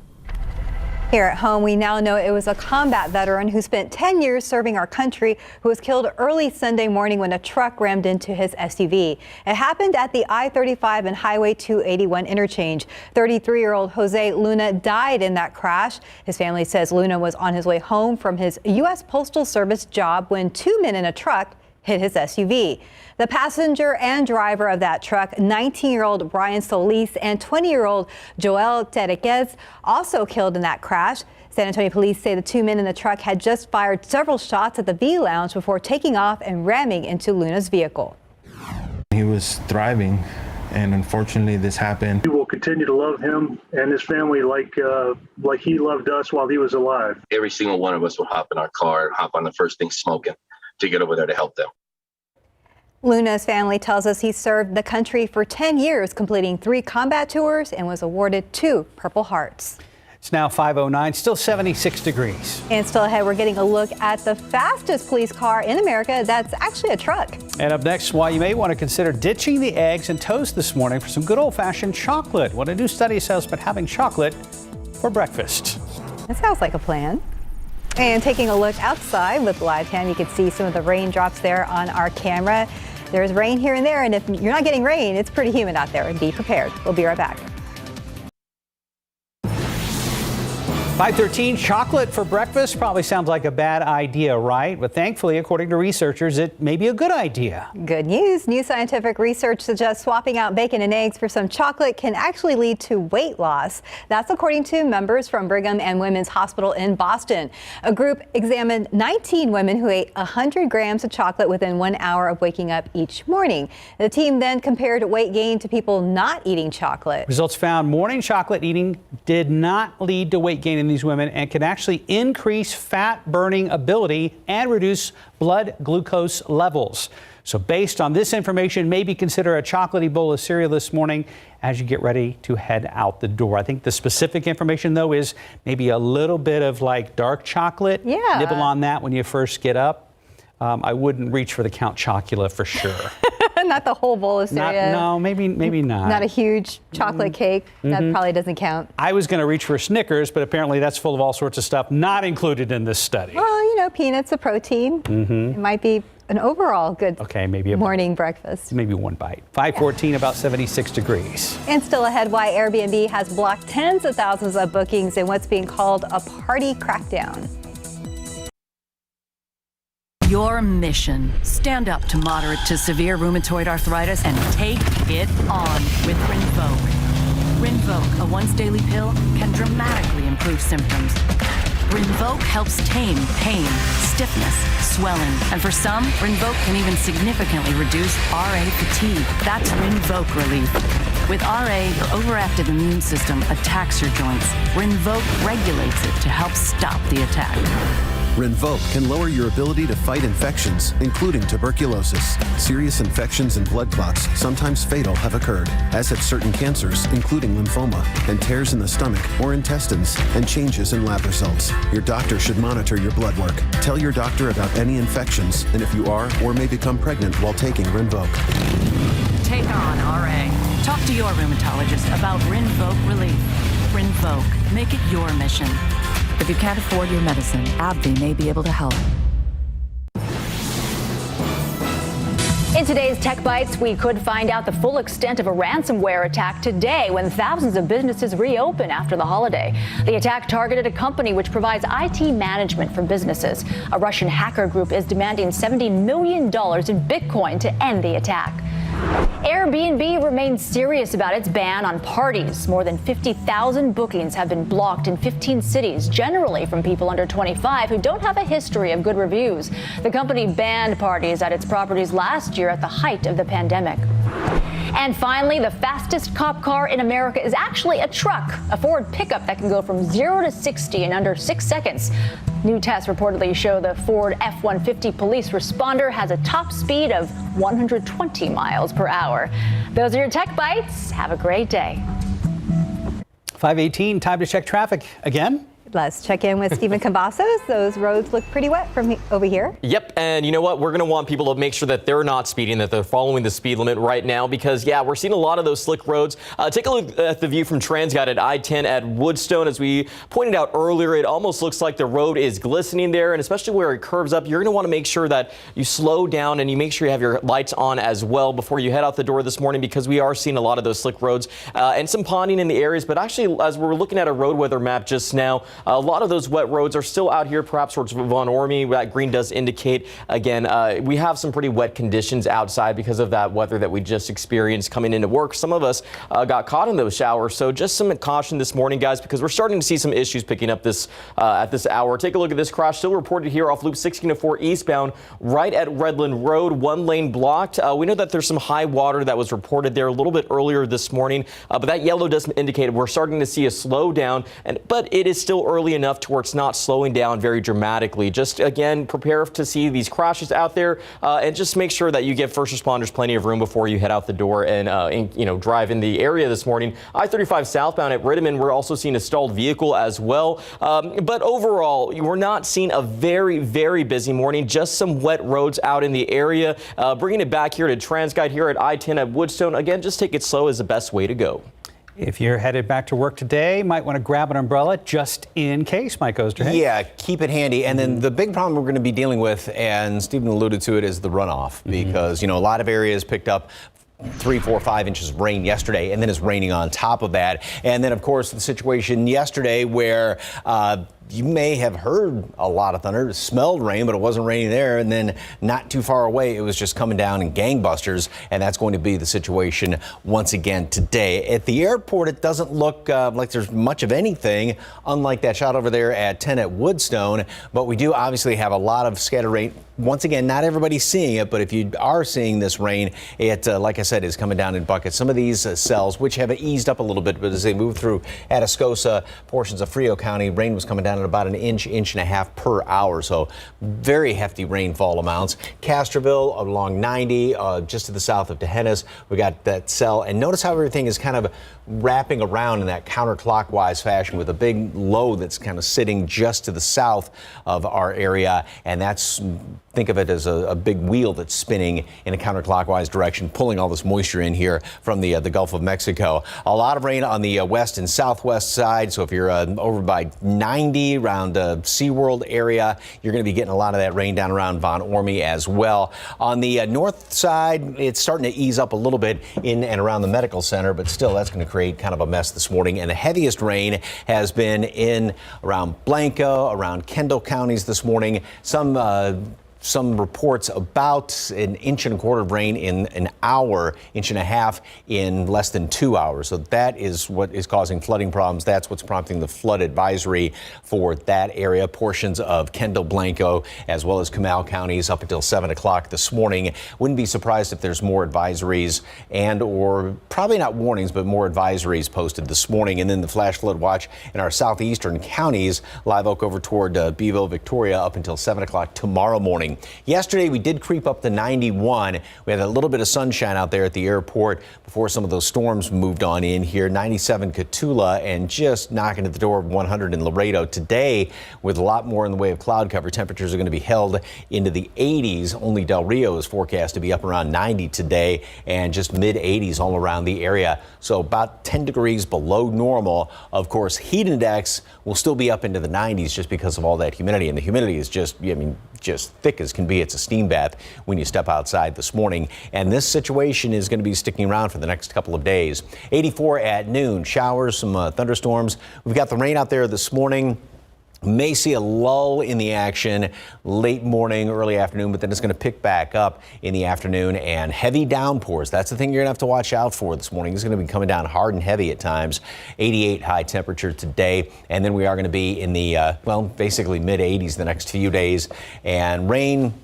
Here at home, we now know it was a combat veteran who spent 10 years serving our country who was killed early Sunday morning when a truck rammed into his SUV. It happened at the I-35 and Highway 281 interchange. 33-year-old Jose Luna died in that crash. His family says Luna was on his way home from his U.S. Postal Service job when two men in a truck hit his SUV. The passenger and driver of that truck, 19-year-old Brian Solis and 20-year-old Joel Terequez, also killed in that crash. San Antonio police say the two men in the truck had just fired several shots at the V Lounge before taking off and ramming into Luna's vehicle. He was thriving, and unfortunately this happened. We will continue to love him and his family like he loved us while he was alive. Every single one of us will hop in our car and hop on the first thing smoking to get over there to help them. Luna's family tells us he served the country for 10 years, completing 3 combat tours and was awarded 2 Purple Hearts. It's now 5:09, still 76 degrees. And still ahead, we're getting a look at the fastest police car in America that's actually a truck. And up next, why you may want to consider ditching the eggs and toast this morning for some good old-fashioned chocolate. What a new study says about having chocolate for breakfast. That sounds like a plan. And taking a look outside with live cam, you can see some of the raindrops there on our camera. There's rain here and there, and if you're not getting rain, it's pretty humid out there. Be prepared. We'll be right back. 5:13, chocolate for breakfast probably sounds like a bad idea, right? But thankfully, according to researchers, it may be a good idea. Good news. New scientific research suggests swapping out bacon and eggs for some chocolate can actually lead to weight loss. That's according to members from Brigham and Women's Hospital in Boston. A group examined 19 women who ate 100 grams of chocolate within 1 hour of waking up each morning. The team then compared weight gain to people not eating chocolate. Results found morning chocolate eating did not lead to weight gain in these women and can actually increase fat burning ability and reduce blood glucose levels. So based on this information, maybe consider a chocolatey bowl of cereal this morning as you get ready to head out the door. I think the specific information, though, is maybe a little bit of like dark chocolate. Yeah. Nibble on that when you first get up. I wouldn't reach for the Count Chocula for sure. Not the whole bowl of cereal. No, maybe not. Not a huge chocolate cake. That probably doesn't count. I was going to reach for Snickers, but apparently that's full of all sorts of stuff not included in this study. Well, you know, peanuts, a protein. It might be an overall good maybe morning breakfast. Maybe one bite. 5:14, about 76 degrees. And still ahead, why Airbnb has blocked tens of thousands of bookings in what's being called a party crackdown. Your mission: stand up to moderate to severe rheumatoid arthritis and take it on with Rinvoq. Rinvoq, a once-daily pill, can dramatically improve symptoms. Rinvoq helps tame pain, stiffness, swelling, and for some, Rinvoq can even significantly reduce RA fatigue. That's Rinvoq relief. With RA, your overactive immune system attacks your joints. Rinvoq regulates it to help stop the attack. Rinvoq can lower your ability to fight infections, including tuberculosis. Serious infections and blood clots, sometimes fatal, have occurred, as have certain cancers, including lymphoma, and tears in the stomach or intestines, and changes in lab results. Your doctor should monitor your blood work. Tell your doctor about any infections, and if you are or may become pregnant while taking Rinvoq. Take on RA. Talk to your rheumatologist about Rinvoq relief. Rinvoq, make it your mission. If you can't afford your medicine, AbbVie may be able to help. In today's Tech Bites, we could find out the full extent of a ransomware attack today when thousands of businesses reopen after the holiday. The attack targeted a company which provides IT management for businesses. A Russian hacker group is demanding $70 million in Bitcoin to end the attack. Airbnb remains serious about its ban on parties. More than 50,000 bookings have been blocked in 15 cities, generally from people under 25 who don't have a history of good reviews. The company banned parties at its properties last year at the height of the pandemic. And finally, the fastest cop car in America is actually a truck, a Ford pickup that can go from 0 to 60 in under 6 seconds. New tests reportedly show the Ford F-150 police responder has a top speed of 120 miles per hour. Those are your Tech Bites. Have a great day. 5:18, time to check traffic again. Let's check in with Stephen Cavazos. Those roads look pretty wet from over here. Yep, and you know what? We're going to want people to make sure that they're not speeding, that they're following the speed limit right now because, yeah, we're seeing a lot of those slick roads. Take a look at the view from TransGuide at I-10 at Woodstone. As we pointed out earlier, it almost looks like the road is glistening there, and especially where it curves up, you're going to want to make sure that you slow down and you make sure you have your lights on as well before you head out the door this morning because we are seeing a lot of those slick roads and some ponding in the areas. But actually, as we're looking at a road weather map just now, a lot of those wet roads are still out here, perhaps towards Von Ormy. That green does indicate, again, we have some pretty wet conditions outside because of that weather that we just experienced coming into work. Some of us got caught in those showers, so just some caution this morning, guys, because we're starting to see some issues picking up this at this hour. Take a look at this crash, still reported here off Loop 1604 eastbound, right at Redland Road, one lane blocked. We know that there's some high water that was reported there a little bit earlier this morning, but that yellow doesn't indicate we're starting to see a slowdown, but it is still early enough to where it's not slowing down very dramatically. Just again, prepare to see these crashes out there, and just make sure that you give first responders plenty of room before you head out the door and drive in the area this morning. I-35 southbound at Rittiman, we're also seeing a stalled vehicle as well. But overall, we're not seeing a very, very busy morning. Just some wet roads out in the area. Bringing it back here to TransGuide here at I-10 at Woodstone. Again, just take it slow is the best way to go. If you're headed back to work today, might want to grab an umbrella just in case, Mike Osterhage. Yeah, keep it handy. And then the big problem we're going to be dealing with, and Stephen alluded to it, is the runoff. Because, a lot of areas picked up 3, 4, 5 inches of rain yesterday, and then it's raining on top of that. And then, of course, the situation yesterday where you may have heard a lot of thunder, smelled rain, but it wasn't raining there. And then not too far away, it was just coming down in gangbusters. And that's going to be the situation once again today. At the airport, it doesn't look like there's much of anything, unlike that shot over there at 10 at Woodstone. But we do obviously have a lot of scattered rain. Once again, not everybody's seeing it, but if you are seeing this rain, it, like I said, is coming down in buckets. Some of these cells, which have eased up a little bit, but as they move through Atascosa, portions of Frio County, rain was coming down at about an inch, inch and a half per hour. So very hefty rainfall amounts. Castroville along 90, just to the south of Tejenas, we got that cell. And notice how everything is kind of wrapping around in that counterclockwise fashion with a big low that's kind of sitting just to the south of our area. And that's, think of it as a big wheel that's spinning in a counterclockwise direction, pulling all this moisture in here from the Gulf of Mexico. A lot of rain on the west and southwest side. So if you're over by 90 around SeaWorld area, you're going to be getting a lot of that rain down around Von Ormy as well. On the north side, it's starting to ease up a little bit in and around the medical center, but still that's going to create kind of a mess this morning. And the heaviest rain has been in around Blanco, around Kendall counties this morning. Some reports about 1.25 inches of rain in an hour, 1.5 inches in less than 2 hours. So that is what is causing flooding problems. That's what's prompting the flood advisory for that area. Portions of Kendall, Blanco, as well as Comal counties up until 7 o'clock this morning. Wouldn't be surprised if there's more advisories and or probably not warnings, but more advisories posted this morning. And then the flash flood watch in our southeastern counties, Live Oak over toward Beeville, Victoria, up until 7 o'clock tomorrow morning. Yesterday, we did creep up to 91. We had a little bit of sunshine out there at the airport before some of those storms moved on in here. 97 Cotulla and just knocking at the door of 100 in Laredo. Today, with a lot more in the way of cloud cover, temperatures are going to be held into the 80s. Only Del Rio is forecast to be up around 90 today and just mid 80s all around the area. So about 10 degrees below normal. Of course, heat index will still be up into the 90s just because of all that humidity. And the humidity is just thick as can be. It's a steam bath when you step outside this morning. And this situation is going to be sticking around for the next couple of days. 84 at noon, showers, some thunderstorms. We've got the rain out there this morning. May see a lull in the action late morning, early afternoon, but then it's going to pick back up in the afternoon and heavy downpours. That's the thing you're going to have to watch out for this morning. It's going to be coming down hard and heavy at times. 88 high temperature today. And then we are going to be in the, basically mid 80s the next few days. And rain,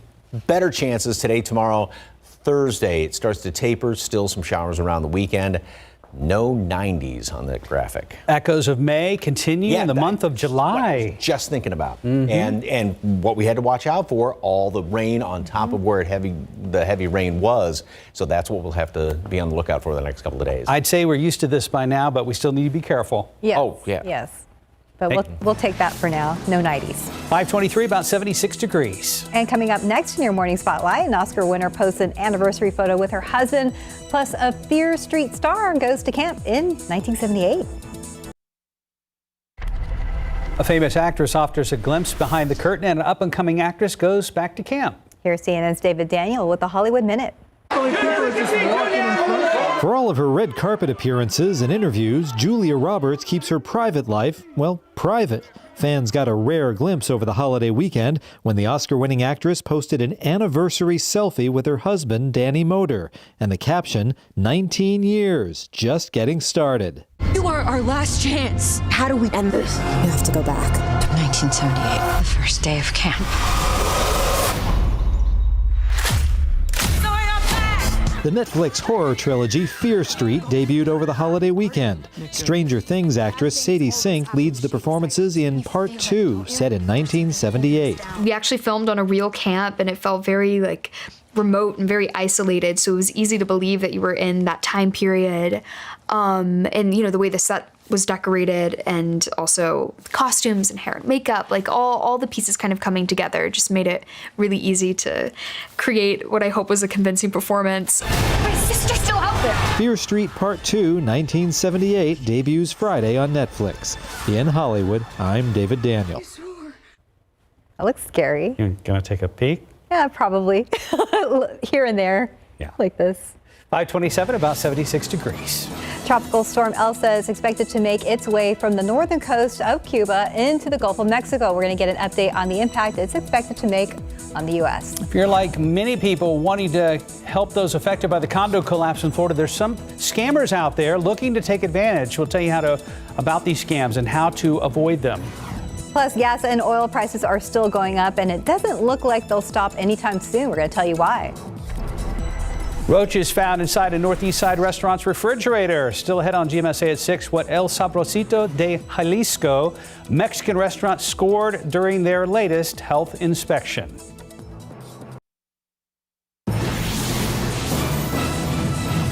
better chances today, tomorrow, Thursday. It starts to taper. Still some showers around the weekend. No 90s on that graphic. Echoes of May continue in the month of July. Just thinking about. And what we had to watch out for, all the rain on top of where the heavy rain was. So that's what we'll have to be on the lookout for the next couple of days. I'd say we're used to this by now, but we still need to be careful. Yes. Oh, yeah. Yes. But we'll take that for now. No 90s. 523, about 76 degrees. And coming up next in your morning spotlight, an Oscar winner posts an anniversary photo with her husband, plus a Fear Street star goes to camp in 1978. A famous actress offers a glimpse behind the curtain, and an up-and-coming actress goes back to camp. Here's CNN's David Daniel with the Hollywood Minute. For all of her red carpet appearances and interviews, Julia Roberts keeps her private life, private. Fans got a rare glimpse over the holiday weekend when the Oscar-winning actress posted an anniversary selfie with her husband, Danny Moder, and the caption, 19 years, just getting started. You are our last chance. How do we end this? You have to go back to 1978, the first day of camp. The The Netflix horror trilogy Fear Street debuted over the holiday weekend. Stranger Things actress Sadie Sink leads the performances in Part 2, set in 1978. We actually filmed on a real camp, and it felt very remote and very isolated, so it was easy to believe that you were in that time period. And the way the set was decorated, and also costumes and hair and makeup, all the pieces kind of coming together just made it really easy to create what I hope was a convincing performance. My sister's still out there! Fear Street Part 2, 1978, debuts Friday on Netflix. In Hollywood, I'm David Daniel. That looks scary. You're gonna take a peek? Yeah, probably. Here and there. Yeah. Like this. 527, about 76 degrees. Tropical storm Elsa is expected to make its way from the northern coast of Cuba into the Gulf of Mexico. We're going to get an update on the impact it's expected to make on the U.S. If you're like many people wanting to help those affected by the condo collapse in Florida, there's some scammers out there looking to take advantage. We'll tell you about these scams and how to avoid them. Plus, gas and oil prices are still going up, and it doesn't look like they'll stop anytime soon. We're going to tell you why. Roaches found inside a Northeast Side restaurant's refrigerator. Still ahead on GMSA at 6, what El Sabrosito de Jalisco Mexican restaurant scored during their latest health inspection.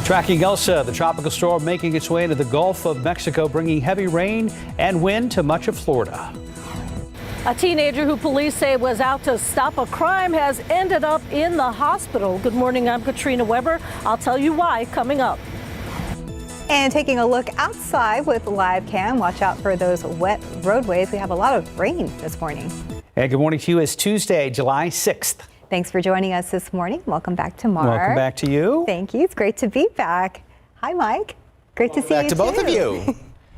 Tracking Elsa, the tropical storm making its way into the Gulf of Mexico, bringing heavy rain and wind to much of Florida. A teenager who police say was out to stop a crime has ended up in the hospital. Good morning, I'm Katrina Weber. I'll tell you why coming up. And taking a look outside with live cam, watch out for those wet roadways. We have a lot of rain this morning. And good morning to you. It's Tuesday, July 6th. Thanks for joining us this morning. Welcome back to Mark. Welcome back to you. Thank you. It's great to be back. Hi, Mike. Great to see you back to both of you.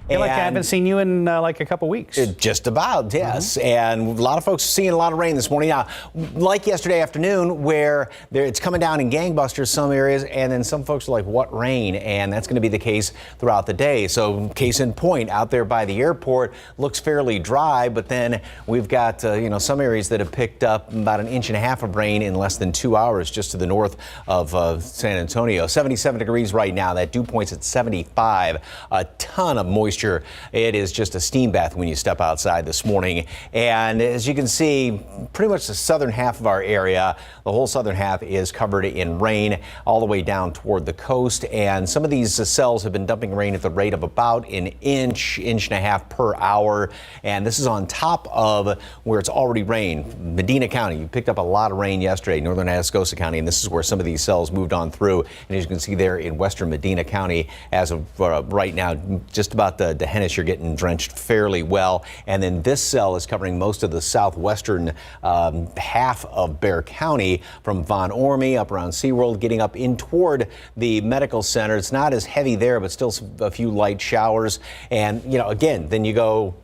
I feel like I haven't seen you in like a couple weeks. Just about, yes. And a lot of folks are seeing a lot of rain this morning. Now, like yesterday afternoon, where it's coming down in gangbusters some areas, and then some folks are like, what rain? And that's going to be the case throughout the day. So case in point, out there by the airport, looks fairly dry, but then we've got, some areas that have picked up about 1.5 inches of rain in less than 2 hours just to the north of San Antonio. 77 degrees right now. That dew point's at 75. A ton of moisture. It is just a steam bath when you step outside this morning. And as you can see, pretty much the southern half of our area, the whole southern half is covered in rain all the way down toward the coast. And some of these cells have been dumping rain at the rate of about 1 inch, 1.5 inches per hour. And this is on top of where it's already rained. Medina County, you picked up a lot of rain yesterday, northern Atascosa County, and this is where some of these cells moved on through. And as you can see there in western Medina County, as of right now, just about the Dehennis, you're getting drenched fairly well. And then this cell is covering most of the southwestern half of Bexar County from Von Ormy up around SeaWorld, getting up in toward the medical center. It's not as heavy there, but still a few light showers. And, again, then you go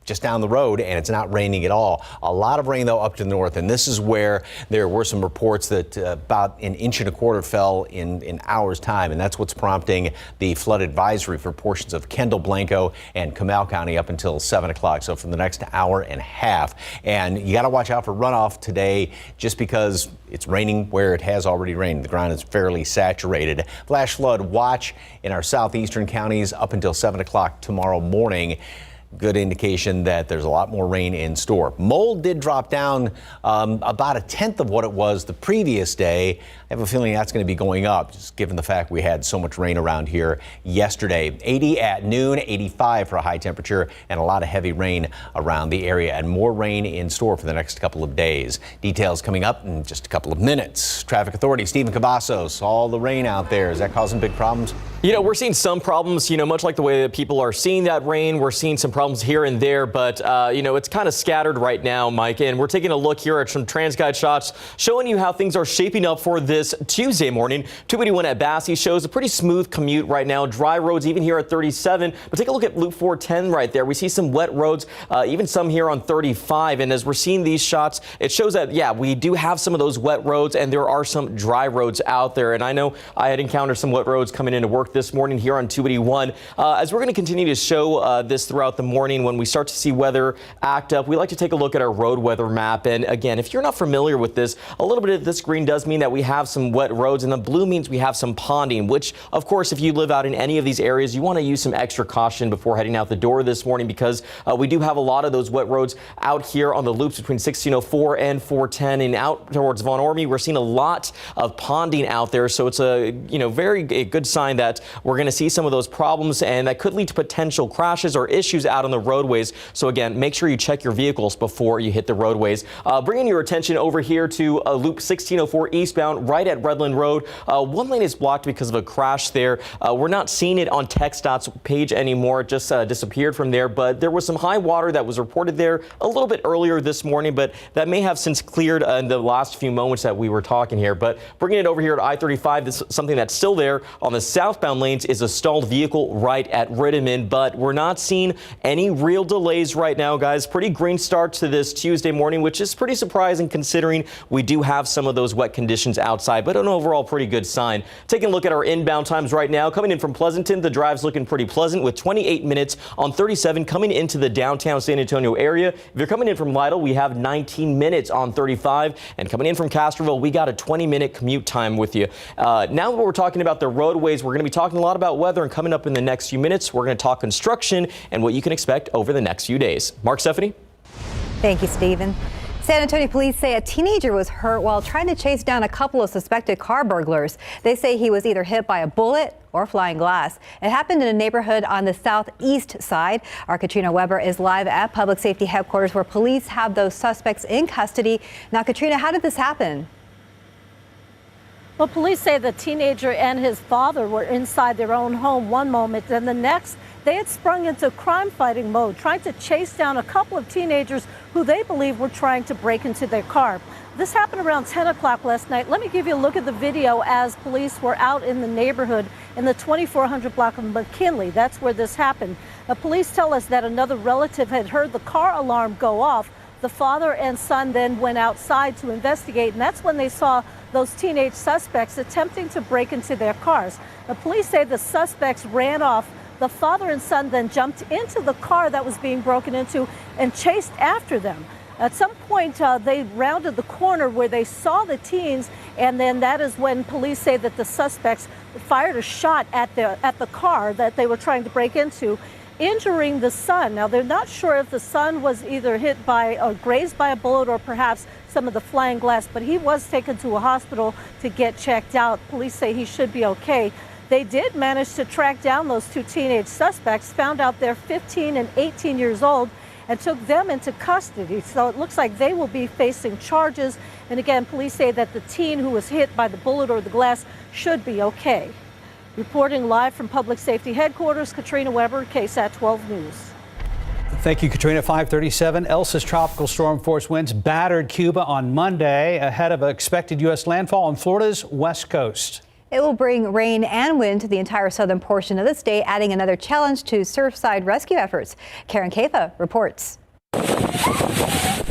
just down the road and it's not raining at all. A lot of rain, though, up to the north. And this is where there were some reports that about 1.25 inches fell in hours time. And that's what's prompting the flood advisory for portions of Kendall, Blanco and Comal County up until 7 o'clock. So for the next hour and a half. And you got to watch out for runoff today just because it's raining where it has already rained. The ground is fairly saturated. Flash flood watch in our southeastern counties up until 7 o'clock tomorrow morning. Good indication that there's a lot more rain in store. Mold did drop down about 1/10 of what it was the previous day. I have a feeling that's going to be going up, just given the fact we had so much rain around here yesterday. 80 at noon, 85 for a high temperature, and a lot of heavy rain around the area, and more rain in store for the next couple of days. Details coming up in just a couple of minutes. Traffic Authority Stephen Cavazos, all the rain out there, is that causing big problems? We're seeing some problems, much like the way that people are seeing that rain. We're seeing some problems here and there, but, it's kind of scattered right now, Mike. And we're taking a look here at some TransGuide shots showing you how things are shaping up for this Tuesday morning. 281 at Basse shows a pretty smooth commute right now. Dry roads even here at 37. But take a look at Loop 410 right there. We see some wet roads, even some here on 35. And as we're seeing these shots, it shows that, we do have some of those wet roads and there are some dry roads out there. And I know I had encountered some wet roads coming into work work this morning here on 281. As we're going to continue to show this throughout the morning, when we start to see weather act up, we like to take a look at our road weather map. And again, if you're not familiar with this, a little bit of this green does mean that we have some wet roads, and the blue means we have some ponding, which, of course, if you live out in any of these areas, you want to use some extra caution before heading out the door this morning, because we do have a lot of those wet roads out here on the loops between 1604 and 410 and out towards Von Ormy. We're seeing a lot of ponding out there, so it's a very good sign that we're going to see some of those problems, and that could lead to potential crashes or issues out on the roadways. So again, make sure you check your vehicles before you hit the roadways. Bringing your attention over here to Loop 1604 eastbound, right at Redland Road. One lane is blocked because of a crash there. We're not seeing it on TxDOT's page anymore. It just disappeared from there, but there was some high water that was reported there a little bit earlier this morning, but that may have since cleared in the last few moments that we were talking here. But bringing it over here to I-35, this is something that's still there on the southbound lanes is a stalled vehicle right at Rittiman, but we're not seeing any real delays right now, guys. Pretty green start to this Tuesday morning, which is pretty surprising considering we do have some of those wet conditions outside, but an overall pretty good sign. Taking a look at our inbound times right now, coming in from Pleasanton, the drive's looking pretty pleasant with 28 minutes on 37 coming into the downtown San Antonio area. If you're coming in from Lytle, we have 19 minutes on 35, and coming in from Castroville, we got a 20-minute commute time with you. Now that we're talking about the roadways, we're going to be talking a lot about weather, and coming up in the next few minutes, we're going to talk construction and what you can expect over the next few days. Mark, Stephanie? Thank you, Stephen. San Antonio police say a teenager was hurt while trying to chase down a couple of suspected car burglars. They say he was either hit by a bullet or flying glass. It happened in a neighborhood on the southeast side. Our Katrina Weber is live at Public Safety Headquarters, where police have those suspects in custody. Now, Katrina, how did this happen? Well, police say the teenager and his father were inside their own home one moment, and the next they had sprung into crime-fighting mode, trying to chase down a couple of teenagers who they believe were trying to break into their car. This happened around 10 o'clock last night. Let me give you a look at the video as police were out in the neighborhood in the 2400 block of McKinley. That's where this happened. Police tell us that another relative had heard the car alarm go off. The father and son then went outside to investigate, and that's when they saw those teenage suspects attempting to break into their cars. The police say the suspects ran off. The father and son then jumped into the car that was being broken into and chased after them. At some point, they rounded the corner where they saw the teens, and then that is when police say that the suspects fired a shot at the car that they were trying to break into, injuring the son. Now, they're not sure if the son was either hit by or grazed by a bullet or perhaps some of the flying glass, but he was taken to a hospital to get checked out. Police say he should be okay. They did manage to track down those two teenage suspects, found out they're 15 and 18 years old, and took them into custody. So it looks like they will be facing charges. And again, police say that the teen who was hit by the bullet or the glass should be okay. Reporting live from Public Safety Headquarters, Katrina Weber, KSAT 12 News. Thank you, Katrina. 5:37. Elsa's tropical storm force winds battered Cuba on Monday ahead of expected U.S. landfall on Florida's west coast. It will bring rain and wind to the entire southern portion of the state, adding another challenge to Surfside rescue efforts. Karen Kefa reports.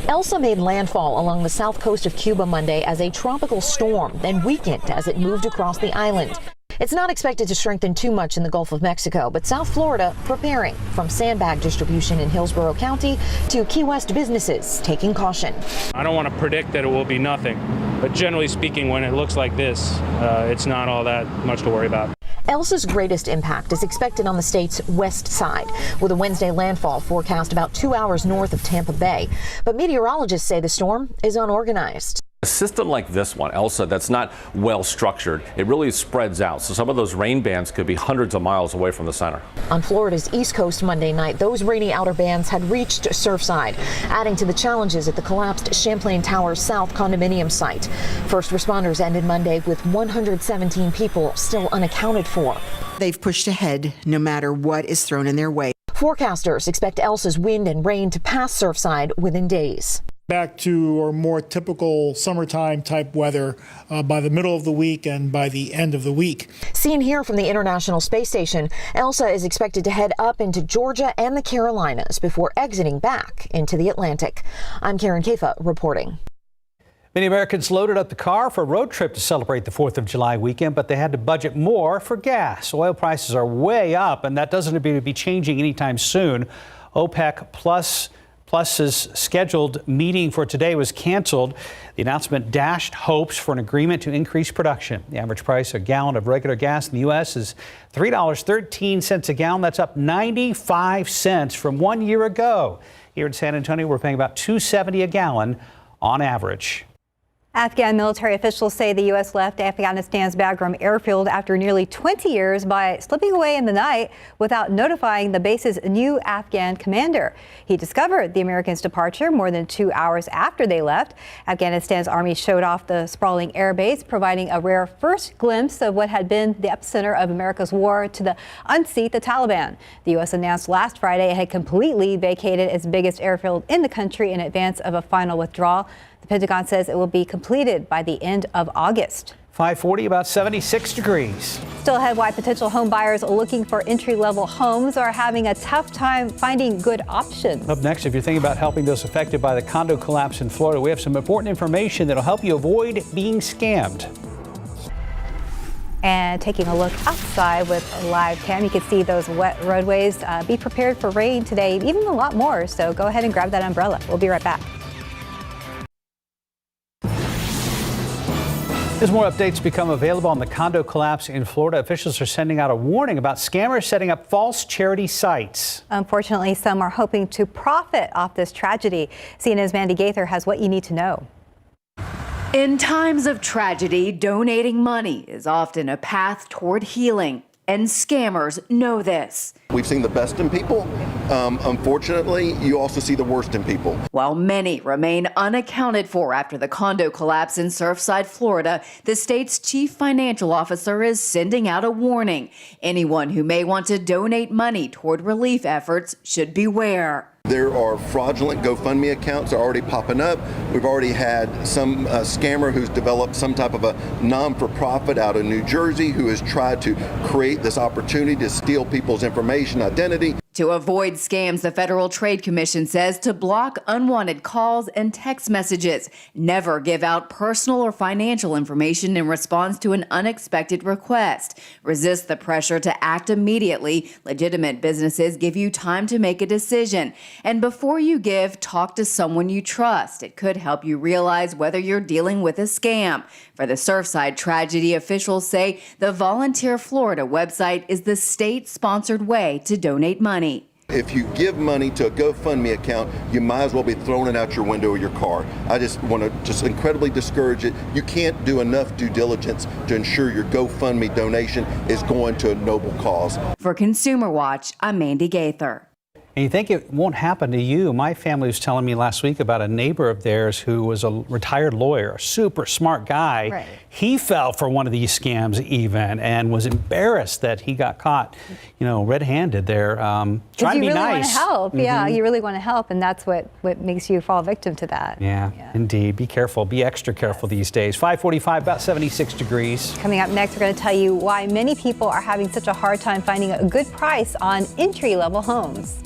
Elsa made landfall along the south coast of Cuba Monday as a tropical storm, then weakened as it moved across the island. It's not expected to strengthen too much in the Gulf of Mexico, but South Florida preparing, from sandbag distribution in Hillsborough County to Key West businesses taking caution. I don't want to predict that it will be nothing, but generally speaking, when it looks like this, it's not all that much to worry about. Elsa's greatest impact is expected on the state's west side, with a Wednesday landfall forecast about 2 hours north of Tampa Bay. But meteorologists say the storm is unorganized. A system like this one, Elsa, that's not well structured, it really spreads out. So some of those rain bands could be hundreds of miles away from the center. On Florida's east coast Monday night, those rainy outer bands had reached Surfside, adding to the challenges at the collapsed Champlain Towers South condominium site. First responders ended Monday with 117 people still unaccounted for. They've pushed ahead no matter what is thrown in their way. Forecasters expect Elsa's wind and rain to pass Surfside within days. Back to our more typical summertime type weather by the middle of the week and by the end of the week. Seen here from the International Space Station, Elsa is expected to head up into Georgia and the Carolinas before exiting back into the Atlantic. I'm Karen Kefa reporting. Many Americans loaded up the car for a road trip to celebrate the 4th of July weekend, but they had to budget more for gas. Oil prices are way up, and that doesn't appear to be changing anytime soon. OPEC Plus's scheduled meeting for today was canceled. The announcement dashed hopes for an agreement to increase production. The average price of a gallon of regular gas in the U.S. is $3.13 a gallon. That's up 95 cents from 1 year ago. Here in San Antonio, we're paying about $2.70 a gallon on average. Afghan military officials say the U.S. left Afghanistan's Bagram airfield after nearly 20 years by slipping away in the night without notifying the base's new Afghan commander. He discovered the Americans' departure more than 2 hours after they left. Afghanistan's army showed off the sprawling air base, providing a rare first glimpse of what had been the epicenter of America's war to unseat the Taliban. The U.S. announced last Friday it had completely vacated its biggest airfield in the country in advance of a final withdrawal. The Pentagon says it will be completed by the end of August. 540, about 76 degrees. Still ahead, why potential home buyers looking for entry-level homes are having a tough time finding good options. Up next, if you're thinking about helping those affected by the condo collapse in Florida, we have some important information that'll help you avoid being scammed. And taking a look outside with a live cam, you can see those wet roadways. Be prepared for rain today, even a lot more. So go ahead and grab that umbrella. We'll be right back. As more updates become available on the condo collapse in Florida, officials are sending out a warning about scammers setting up false charity sites. Unfortunately, some are hoping to profit off this tragedy. CNN's Mandy Gaither has what you need to know. In times of tragedy, donating money is often a path toward healing, and scammers know this. We've seen the best in people. Unfortunately, you also see the worst in people. While many remain unaccounted for after the condo collapse in Surfside, Florida, the state's chief financial officer is sending out a warning. Anyone who may want to donate money toward relief efforts should beware. There are fraudulent GoFundMe accounts that are already popping up. We've already had some scammer who's developed some type of a non-for-profit out of New Jersey who has tried to create this opportunity to steal people's information, identity. To avoid scams, the Federal Trade Commission says to block unwanted calls and text messages. Never give out personal or financial information in response to an unexpected request. Resist the pressure to act immediately. Legitimate businesses give you time to make a decision. And before you give, talk to someone you trust. It could help you realize whether you're dealing with a scam. For the Surfside tragedy, officials say the Volunteer Florida website is the state-sponsored way to donate money. If you give money to a GoFundMe account, you might as well be throwing it out your window of your car. I just want to incredibly discourage it. You can't do enough due diligence to ensure your GoFundMe donation is going to a noble cause. For Consumer Watch, I'm Mandy Gaither. And you think it won't happen to you. My family was telling me last week about a neighbor of theirs who was a retired lawyer, a super smart guy. Right. He fell for one of these scams even and was embarrassed that he got caught, red-handed there, trying to be nice. You really want to help. Mm-hmm. Yeah, you really want to help, and that's what makes you fall victim to that. Yeah, indeed. Be careful. Be extra careful these days. 545, about 76 degrees. Coming up next, we're going to tell you why many people are having such a hard time finding a good price on entry-level homes.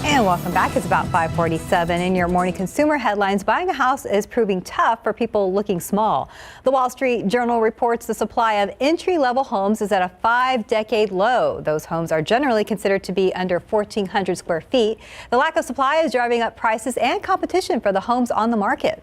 And welcome back. It's about 5:47 in your morning consumer headlines. Buying a house is proving tough for people looking small. The Wall Street Journal reports the supply of entry-level homes is at a 5-decade low. Those homes are generally considered to be under 1,400 square feet. The lack of supply is driving up prices and competition for the homes on the market.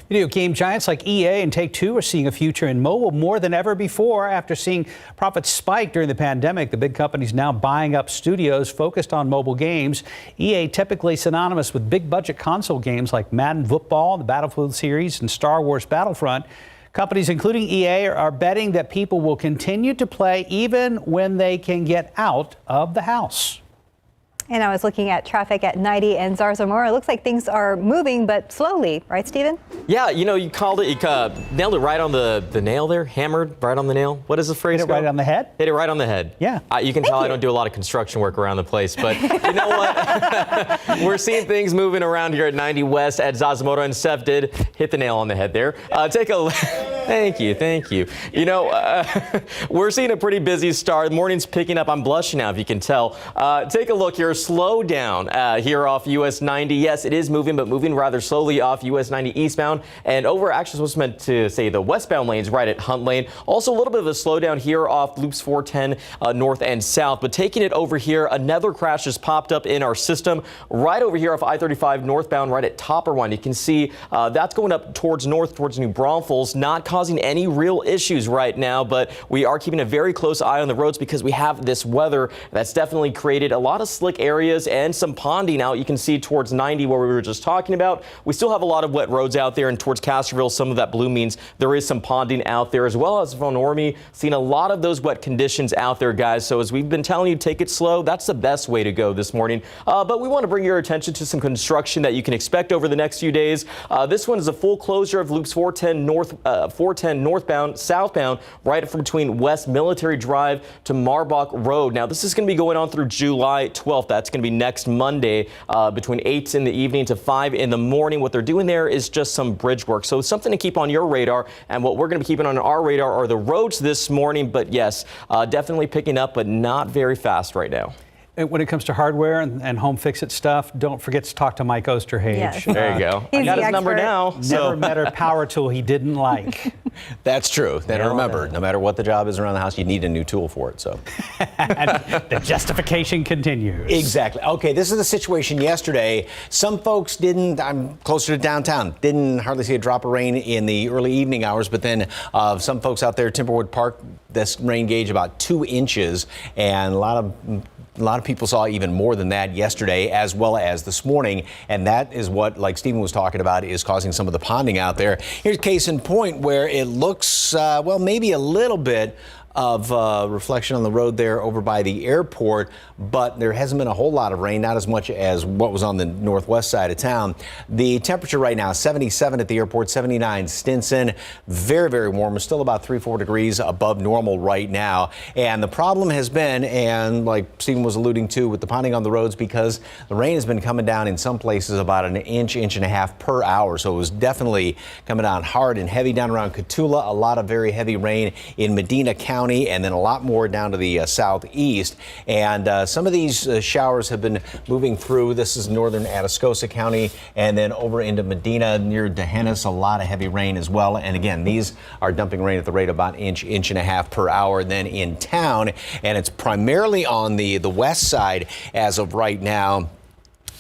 Video game giants like EA and Take-Two are seeing a future in mobile more than ever before. After seeing profits spike during the pandemic, the big company's now buying up studios focused on mobile games. EA, typically synonymous with big budget console games like Madden Football, the Battlefield series, and Star Wars Battlefront. Companies including EA are betting that people will continue to play even when they can get out of the house. And I was looking at traffic at 90 and Zarzamora. It looks like things are moving, but slowly, right, Stephen? Yeah, you called it, you nailed it right on the nail there, hammered right on the nail. What is the phrase? Hit it right on the head? Hit it right on the head. Yeah. You can tell I don't do a lot of construction work around the place, but you know what? We're seeing things moving around here at 90 West at Zarzamora, and Steph did hit the nail on the head there. Take a look. Thank you. We're seeing a pretty busy start. The morning's picking up. I'm blushing now, if you can tell. Take a look here. slowdown here off US 90. Yes, it is moving, but moving rather slowly off US 90 eastbound and over. Actually, was meant to say the westbound lanes right at Hunt Lane. Also, a little bit of a slowdown here off loops 410 north and south. But taking it over here, another crash has popped up in our system right over here off I-35 northbound, right at Topperwine. You can see that's going up towards north, towards New Braunfels, not causing any real issues right now. But we are keeping a very close eye on the roads because we have this weather that's definitely created a lot of slick areas and some ponding out. You can see towards 90 where we were just talking about. We still have a lot of wet roads out there, and towards Castroville, some of that blue means there is some ponding out there, as well as Von Ormy, seeing a lot of those wet conditions out there, guys. So as we've been telling you, take it slow. That's the best way to go this morning. But we want to bring your attention to some construction that you can expect over the next few days. This one is a full closure of loops 410 northbound, southbound, right from between West Military Drive to Marbach Road. Now, this is going to be going on through July 12th. That's going to be next Monday between 8 in the evening to 5 in the morning. What they're doing there is just some bridge work. So something to keep on your radar. And what we're going to be keeping on our radar are the roads this morning. But yes, definitely picking up, but not very fast right now. When it comes to hardware and home fix-it stuff, don't forget to talk to Mike Osterhage. Yes. There you go. I got his number now. Never met a power tool he didn't like. That's true. Then remember, no matter what the job is around the house, you need a new tool for it. So the justification continues. Exactly. Okay, this is the situation yesterday. Some folks didn't, I'm closer to downtown, didn't hardly see a drop of rain in the early evening hours, but then some folks out there, Timberwood Park, this rain gauge about 2 inches, and a lot of people saw even more than that yesterday as well as this morning. And that is what, like Stephen was talking about, is causing some of the ponding out there. Here's case in point where it looks, well, maybe a little bit of reflection on the road there over by the airport, but there hasn't been a whole lot of rain, not as much as what was on the northwest side of town. The temperature right now, 77 at the airport, 79 Stinson. Very, very warm. We're still about 3-4 degrees above normal right now. And the problem has been, and like Stephen was alluding to, with the ponding on the roads, because the rain has been coming down in some places about an inch and a half per hour. So it was definitely coming down hard and heavy down around Cotulla. A lot of very heavy rain in Medina County, and then a lot more down to the southeast. And some of these showers have been moving through. This is northern Atascosa County, and then over into Medina near D'Hanis, a lot of heavy rain as well. And again, these are dumping rain at the rate of about inch and a half per hour. Then in town, and it's primarily on the west side as of right now.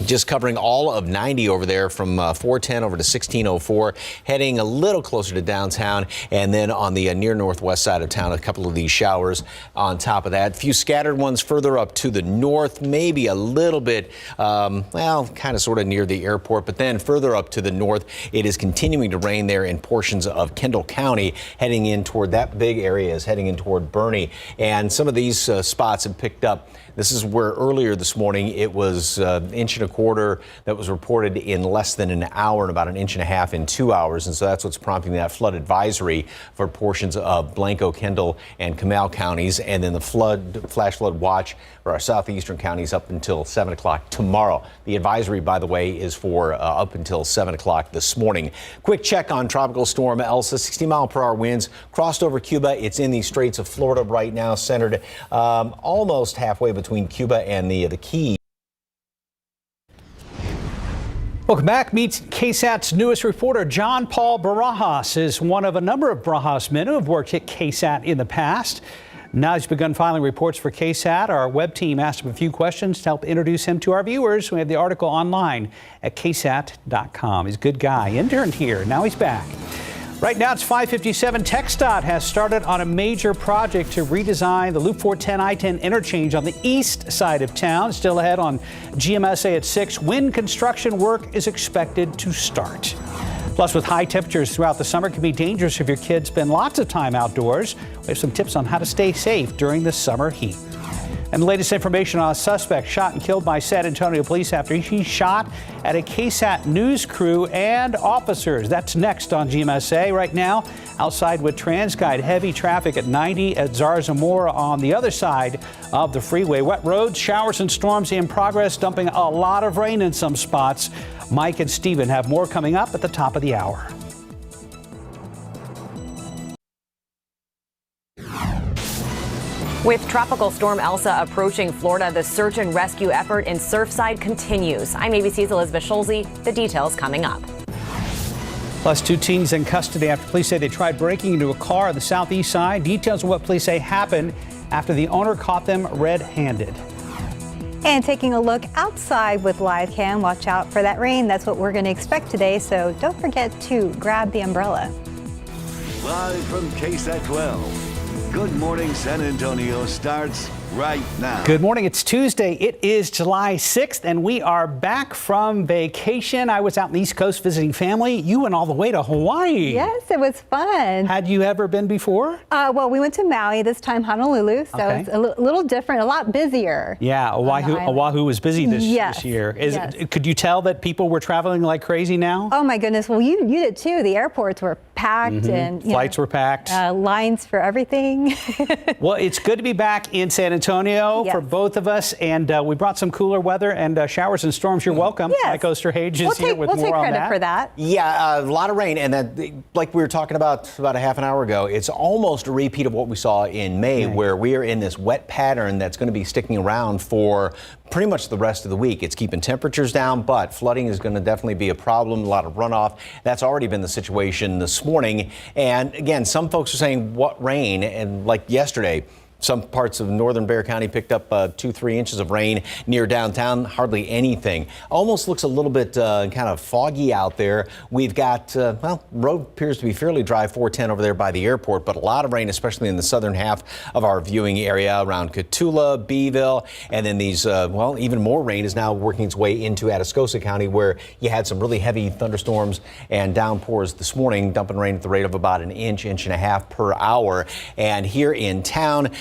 Just covering all of 90 over there from 410 over to 1604, heading a little closer to downtown, and then on the near northwest side of town, a couple of these showers on top of that. A few scattered ones further up to the north, maybe a little bit, well, kind of sort of near the airport, but then further up to the north, it is continuing to rain there in portions of Kendall County, heading in toward that big area is heading in toward Bernie. And some of these spots have picked up. This is where earlier this morning it was an inch and a quarter that was reported in less than an hour, and about an inch and a half in 2 hours. And so that's what's prompting that flood advisory for portions of Blanco, Kendall, and Comal counties. And then the flash flood watch for our southeastern counties up until 7 o'clock tomorrow. The advisory, by the way, is for up until 7 o'clock this morning. Quick check on Tropical Storm Elsa. 60-mile-per-hour winds crossed over Cuba. It's in the Straits of Florida right now, centered almost halfway between Cuba and the Keys. Welcome back. Meet KSAT's newest reporter. John Paul Barajas is one of a number of Barajas men who have worked at KSAT in the past. Now he's begun filing reports for KSAT. Our web team asked him a few questions to help introduce him to our viewers. We have the article online at ksat.com. He's a good guy. Interned here. Now he's back. Right now it's 5:57. TxDOT has started on a major project to redesign the Loop 410 I-10 interchange on the east side of town. Still ahead on GMSA at 6 when construction work is expected to start. Plus, with high temperatures throughout the summer, it can be dangerous if your kids spend lots of time outdoors. We have some tips on how to stay safe during the summer heat. And the latest information on a suspect shot and killed by San Antonio police after he shot at a KSAT news crew and officers. That's next on GMSA. Right now, outside with TransGuide, heavy traffic at 90 at Zarzamora on the other side of the freeway. Wet roads, showers and storms in progress, dumping a lot of rain in some spots. Mike and Stephen have more coming up at the top of the hour. With Tropical Storm Elsa approaching Florida, the search and rescue effort in Surfside continues. I'm ABC's Elizabeth Schulze. The details coming up. Plus, 2 teens in custody after police say they tried breaking into a car on the southeast side. Details of what police say happened after the owner caught them red-handed. And taking a look outside with live cam, watch out for that rain. That's what we're going to expect today, so don't forget to grab the umbrella. Live from KSAT 12. Good Morning San Antonio starts right now. Good morning. It's Tuesday. It is July 6th, and we are back from vacation. I was out on the East Coast visiting family. You went all the way to Hawaii. Yes, it was fun. Had you ever been before? Well, we went to Maui, this time Honolulu, so Okay. it's a little different, a lot busier. Yeah, Oahu was busy this year. Yes. Could you tell that people were traveling like crazy now? Oh my goodness, well you did too. The airports were packed and flights were packed. Lines for everything. Well, it's good to be back in San Antonio for both of us, and we brought some cooler weather and showers and storms. You're welcome. Yes. Mike Osterhage is here with we'll more take on credit that. for that. Yeah, a lot of rain, and that, like we were talking about a half an hour ago, it's almost a repeat of what we saw in May, where we are in this wet pattern that's going to be sticking around for pretty much the rest of the week. It's keeping temperatures down, but flooding is going to definitely be a problem. A lot of runoff. That's already been the situation this morning. And again, some folks are saying, what rain? And like yesterday, some parts of northern Bexar County picked up 2-3 inches of rain near downtown. Hardly anything. Almost looks a little bit kind of foggy out there. We've got, road appears to be fairly dry, 410 over there by the airport, but a lot of rain, especially in the southern half of our viewing area around Cotulla, Beeville, and then these, even more rain is now working its way into Atascosa County, where you had some really heavy thunderstorms and downpours this morning, dumping rain at the rate of about an inch and a half per hour. And here in town,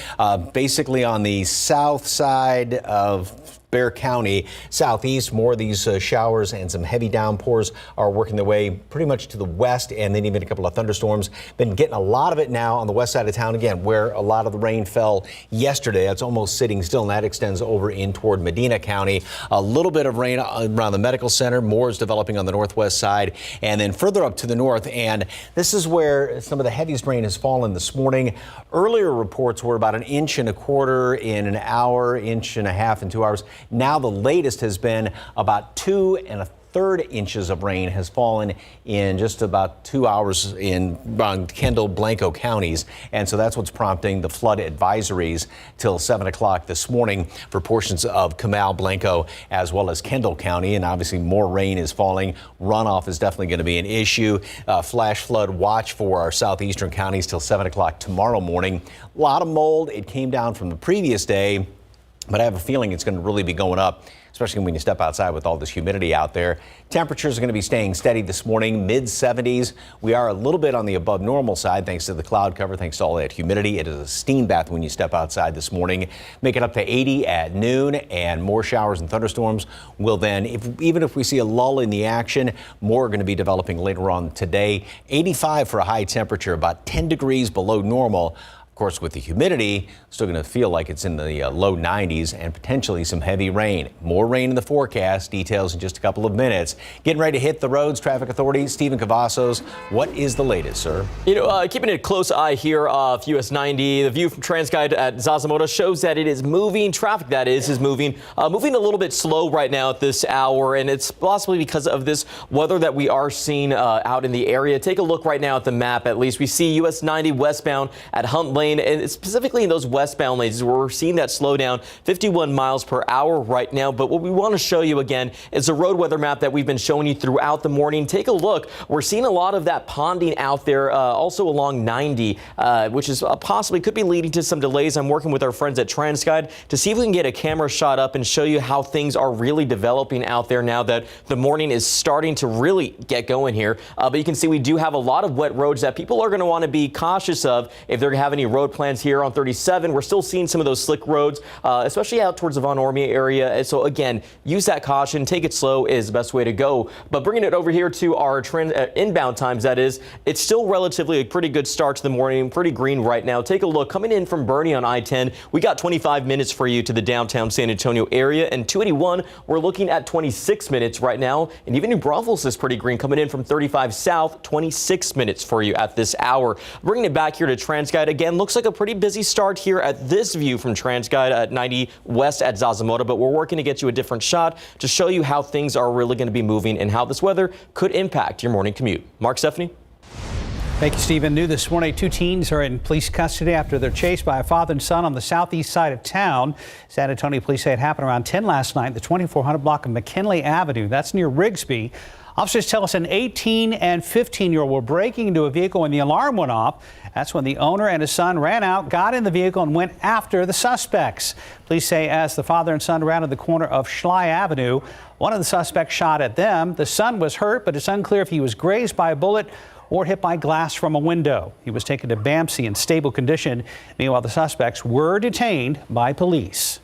basically on the south side of Bexar County, southeast, more of these showers and some heavy downpours are working their way pretty much to the west, and then even a couple of thunderstorms. Been getting a lot of it now on the west side of town, again, where a lot of the rain fell yesterday. That's almost sitting still, and that extends over in toward Medina County. A little bit of rain around the medical center. More is developing on the northwest side, and then further up to the north. And this is where some of the heaviest rain has fallen this morning. Earlier reports were about 1.25 inches in an hour, 1.5 inches in 2 hours. Now the latest has been about 2 1/3 inches of rain has fallen in just about 2 hours in Kendall, Blanco counties. And so that's what's prompting the flood advisories till 7 o'clock this morning for portions of Comal, Blanco, as well as Kendall County. And obviously more rain is falling. Runoff is definitely going to be an issue. Flash flood watch for our southeastern counties till 7 o'clock tomorrow morning. A lot of mold. It came down from the previous day, but I have a feeling it's going to really be going up, especially when you step outside with all this humidity out there. Temperatures are going to be staying steady this morning, mid-70s. We are a little bit on the above normal side thanks to the cloud cover, thanks to all that humidity. It is a steam bath when you step outside this morning. Make it up to 80 at noon, and more showers and thunderstorms will then, even if we see a lull in the action, more are going to be developing later on today. 85 for a high temperature, about 10 degrees below normal. Of course, with the humidity, still going to feel like it's in the low 90s and potentially some heavy rain. More rain in the forecast. Details in just a couple of minutes. Getting ready to hit the roads. Traffic Authority, Stephen Cavazos. What is the latest, sir? Keeping a close eye here off US 90. The view from TransGuide at Zazamoto shows that it is moving. Traffic, that is moving a little bit slow right now at this hour, and it's possibly because of this weather that we are seeing out in the area. Take a look right now at the map. At least we see US 90 westbound at Hunt Lane. And specifically in those westbound lanes where we're seeing that slow down 51 miles per hour right now. But what we want to show you again is the road weather map that we've been showing you throughout the morning. Take a look. We're seeing a lot of that ponding out there, also along 90, which is possibly could be leading to some delays. I'm working with our friends at TransGuide to see if we can get a camera shot up and show you how things are really developing out there now that the morning is starting to really get going here. But you can see we do have a lot of wet roads that people are going to want to be cautious of if they're going to have any road plans here on 37. We're still seeing some of those slick roads, especially out towards the Von Ormia area. And so again, use that caution, take it slow is the best way to go. But bringing it over here to our inbound times, that is, it's still relatively a pretty good start to the morning, pretty green right now. Take a look, coming in from Bernie on I-10, we got 25 minutes for you to the downtown San Antonio area, and 281, we're looking at 26 minutes right now. And even New Braunfels is pretty green, coming in from 35 south, 26 minutes for you at this hour. Bringing it back here to TransGuide again, look looks like a pretty busy start here at this view from TransGuide at 90 West at Zarzamora, but we're working to get you a different shot to show you how things are really going to be moving and how this weather could impact your morning commute. Mark, Stephanie? Thank you, Stephen. New this morning, 2 teens are in police custody after they're chased by a father and son on the southeast side of town. San Antonio police say it happened around 10 last night, the 2400 block of McKinley Avenue. That's near Rigsby. Officers tell us an 18 and 15-year-old were breaking into a vehicle when the alarm went off. That's when the owner and his son ran out, got in the vehicle, and went after the suspects. Police say as the father and son rounded the corner of Schley Avenue, one of the suspects shot at them. The son was hurt, but it's unclear if he was grazed by a bullet or hit by glass from a window. He was taken to BAMC in stable condition. Meanwhile, the suspects were detained by police.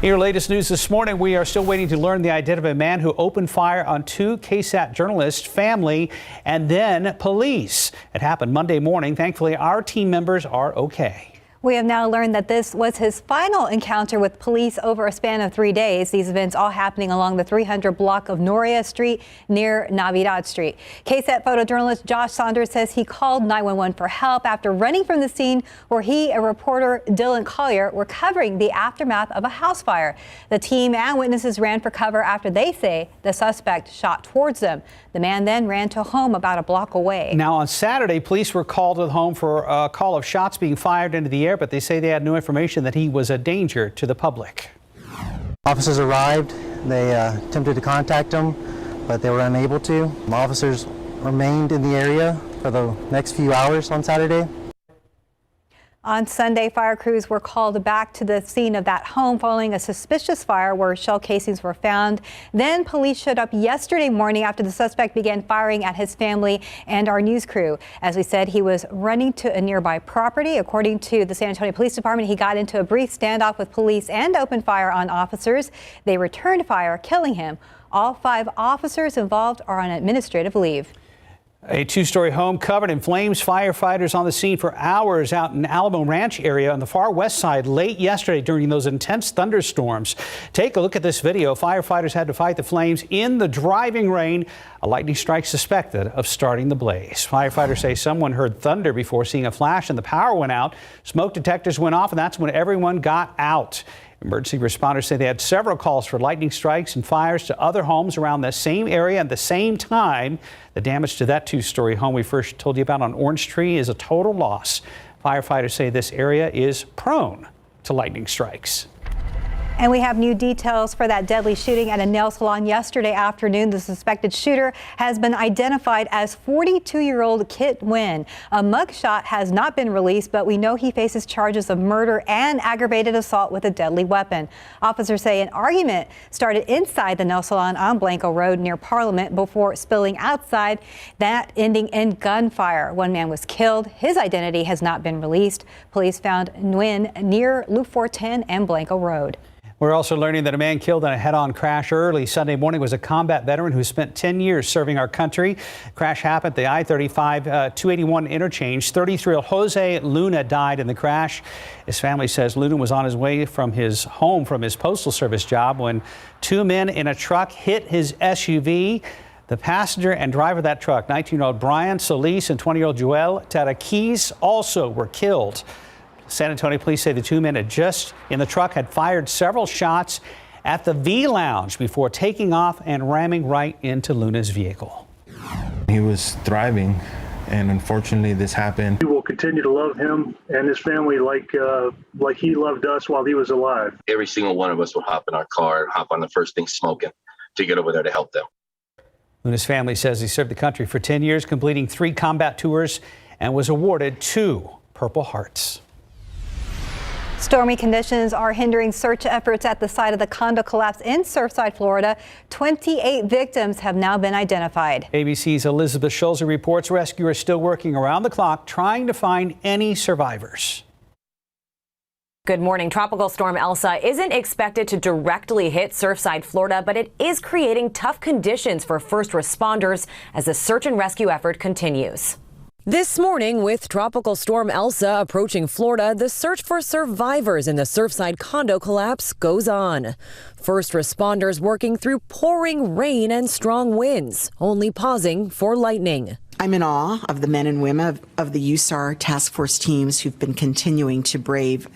Your latest news this morning, we are still waiting to learn the identity of a man who opened fire on 2 KSAT journalists, family, and then police. It happened Monday morning. Thankfully, our team members are okay. We have now learned that this was his final encounter with police over a span of 3 days. These events all happening along the 300 block of Noria Street near Navidad Street. KSAT photojournalist Josh Saunders says he called 911 for help after running from the scene where he and reporter Dylan Collier were covering the aftermath of a house fire. The team and witnesses ran for cover after they say the suspect shot towards them. The man then ran to a home about a block away. Now, on Saturday, police were called to the home for a call of shots being fired into the air, but they say they had no information that he was a danger to the public. Officers arrived. They attempted to contact him, but they were unable to. Officers remained in the area for the next few hours on Saturday. On Sunday, fire crews were called back to the scene of that home following a suspicious fire where shell casings were found. Then police showed up yesterday morning after the suspect began firing at his family and our news crew. As we said, he was running to a nearby property. According to the San Antonio Police Department, he got into a brief standoff with police and opened fire on officers. They returned fire, killing him. All 5 officers involved are on administrative leave. A 2-story home covered in flames. Firefighters on the scene for hours out in Alamo Ranch area on the far west side late yesterday during those intense thunderstorms. Take a look at this video. Firefighters had to fight the flames in the driving rain. A lightning strike suspected of starting the blaze. Firefighters say someone heard thunder before seeing a flash and the power went out. Smoke detectors went off and that's when everyone got out. Emergency responders say they had several calls for lightning strikes and fires to other homes around the same area at the same time. The damage to that 2-story home we first told you about on Orange Tree is a total loss. Firefighters say this area is prone to lightning strikes. And we have new details for that deadly shooting at a nail salon yesterday afternoon. The suspected shooter has been identified as 42-year-old Kit Nguyen. A mugshot has not been released, but we know he faces charges of murder and aggravated assault with a deadly weapon. Officers say an argument started inside the nail salon on Blanco Road near Parliament before spilling outside, that ending in gunfire. One man was killed. His identity has not been released. Police found Nguyen near Loop 410 and Blanco Road. We're also learning that a man killed in a head-on crash early Sunday morning was a combat veteran who spent 10 years serving our country. Crash happened at the I-35 281 interchange. 33-year-old Jose Luna died in the crash. His family says Luna was on his way from his home from his Postal Service job when 2 men in a truck hit his SUV. The passenger and driver of that truck, 19-year-old Brian Solis and 20-year-old Joel Taraquis, also were killed. San Antonio police say the 2 men in the truck had fired several shots at the V Lounge before taking off and ramming right into Luna's vehicle. He was thriving, and unfortunately this happened. We will continue to love him and his family like he loved us while he was alive. Every single one of us will hop in our car, hop on the first thing smoking to get over there to help them. Luna's family says he served the country for 10 years, completing 3 combat tours, and was awarded 2 Purple Hearts. Stormy conditions are hindering search efforts at the site of the condo collapse in Surfside, Florida. 28 victims have now been identified. ABC's Elizabeth Schulze reports rescuers still working around the clock trying to find any survivors. Good morning. Tropical storm Elsa isn't expected to directly hit Surfside, Florida, but it is creating tough conditions for first responders as the search and rescue effort continues. This morning, with Tropical Storm Elsa approaching Florida, the search for survivors in the Surfside condo collapse goes on. First responders working through pouring rain and strong winds, only pausing for lightning. I'm in awe of the men and women of the USAR task force teams who've been continuing to brave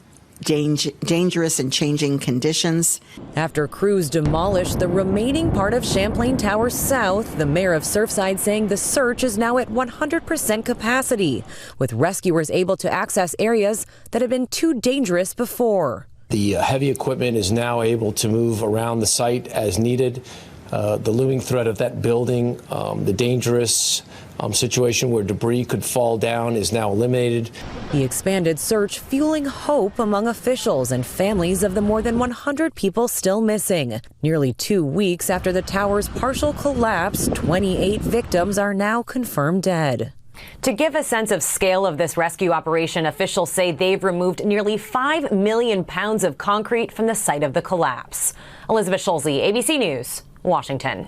dangerous and changing conditions. After crews demolished the remaining part of Champlain Tower South, the mayor of Surfside saying the search is now at 100% capacity, with rescuers able to access areas that had been too dangerous before. The heavy equipment is now able to move around the site as needed. The looming threat of that building, the dangerous situation where debris could fall down is now eliminated. The expanded search fueling hope among officials and families of the more than 100 people still missing. Nearly 2 weeks after the tower's partial collapse, 28 victims are now confirmed dead. To give a sense of scale of this rescue operation, officials say they've removed nearly 5 million pounds of concrete from the site of the collapse. Elizabeth Schulze, ABC News, Washington.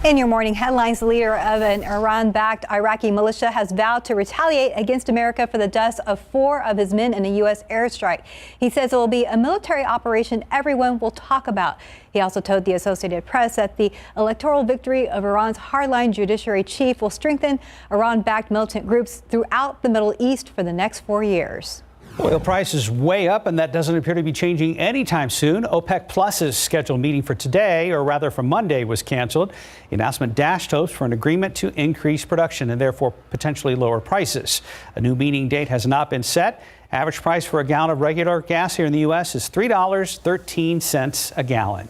In your morning headlines, the leader of an Iran-backed Iraqi militia has vowed to retaliate against America for the deaths of 4 of his men in a U.S. airstrike. He says it will be a military operation everyone will talk about. He also told the Associated Press that the electoral victory of Iran's hardline judiciary chief will strengthen Iran-backed militant groups throughout the Middle East for the next 4 years. Oil prices way up, and that doesn't appear to be changing anytime soon. OPEC Plus's scheduled meeting for today, or rather for Monday, was canceled. The announcement dashed hopes for an agreement to increase production and therefore potentially lower prices. A new meeting date has not been set. Average price for a gallon of regular gas here in the U.S. is $3.13 a gallon.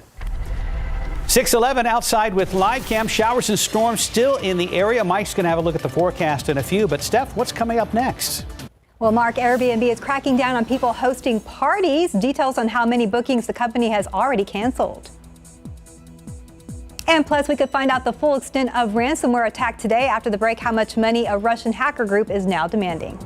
6:11 outside with live cam. Showers and storms still in the area. Mike's going to have a look at the forecast in a few. But Steph, what's coming up next? Well, Mark, Airbnb is cracking down on people hosting parties. Details on how many bookings the company has already canceled. And plus, we could find out the full extent of ransomware attack today. After the break, how much money a Russian hacker group is now demanding.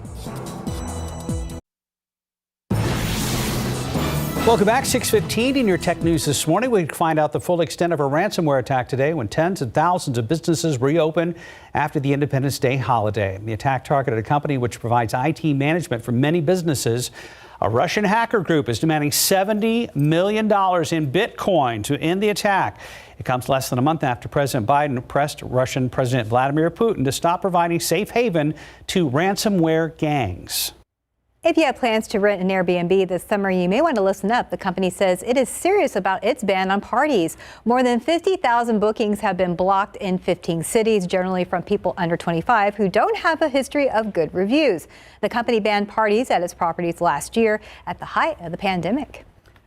Welcome back. 6:15 in your tech news this morning. We find out the full extent of a ransomware attack today when tens of thousands of businesses reopen after the Independence Day holiday. The attack targeted a company which provides IT management for many businesses. A Russian hacker group is demanding $70 million in Bitcoin to end the attack. It comes less than a month after President Biden pressed Russian President Vladimir Putin to stop providing safe haven to ransomware gangs. If you have plans to rent an Airbnb this summer, you may want to listen up. The company says it is serious about its ban on parties. More than 50,000 bookings have been blocked in 15 cities, generally from people under 25 who don't have a history of good reviews. The company banned parties at its properties last year at the height of the pandemic.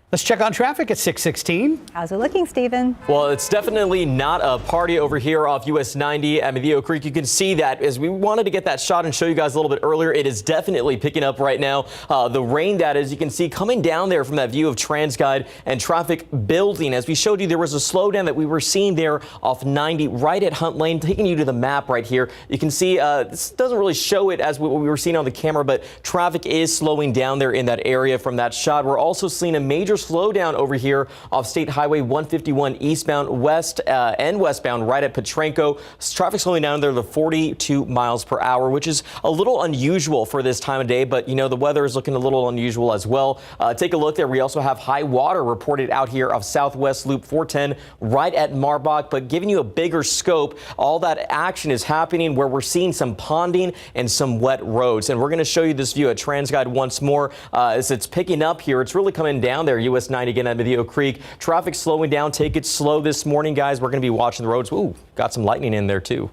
Let's check on traffic at 6:16. How's it looking, Stephen? Well, it's definitely not a party over here off US 90 at Medeo Creek. You can see that as we wanted to get that shot and show you guys a little bit earlier. It is definitely picking up right now. The rain that is, you can see coming down there from that view of TransGuide and traffic building. As we showed you, there was a slowdown that we were seeing there off 90 right at Hunt Lane, taking you to the map right here. You can see this doesn't really show it as what we were seeing on the camera, but traffic is slowing down there in that area from that shot. We're also seeing a major slowdown over here off State Highway 151 eastbound west and westbound right at Petrenko. Traffic slowing down there to 42 miles per hour, which is a little unusual for this time of day, but you know, the weather is looking a little unusual as well. Take a look there. We also have high water reported out here of Southwest Loop 410 right at Marbach, but giving you a bigger scope, all that action is happening where we're seeing some ponding and some wet roads. And we're going to show you this view at TransGuide once more as it's picking up here. It's really coming down there, US 90 again at Medeo Creek. Traffic slowing down. Take it slow this morning, guys. We're going to be watching the roads. Ooh, got some lightning in there too.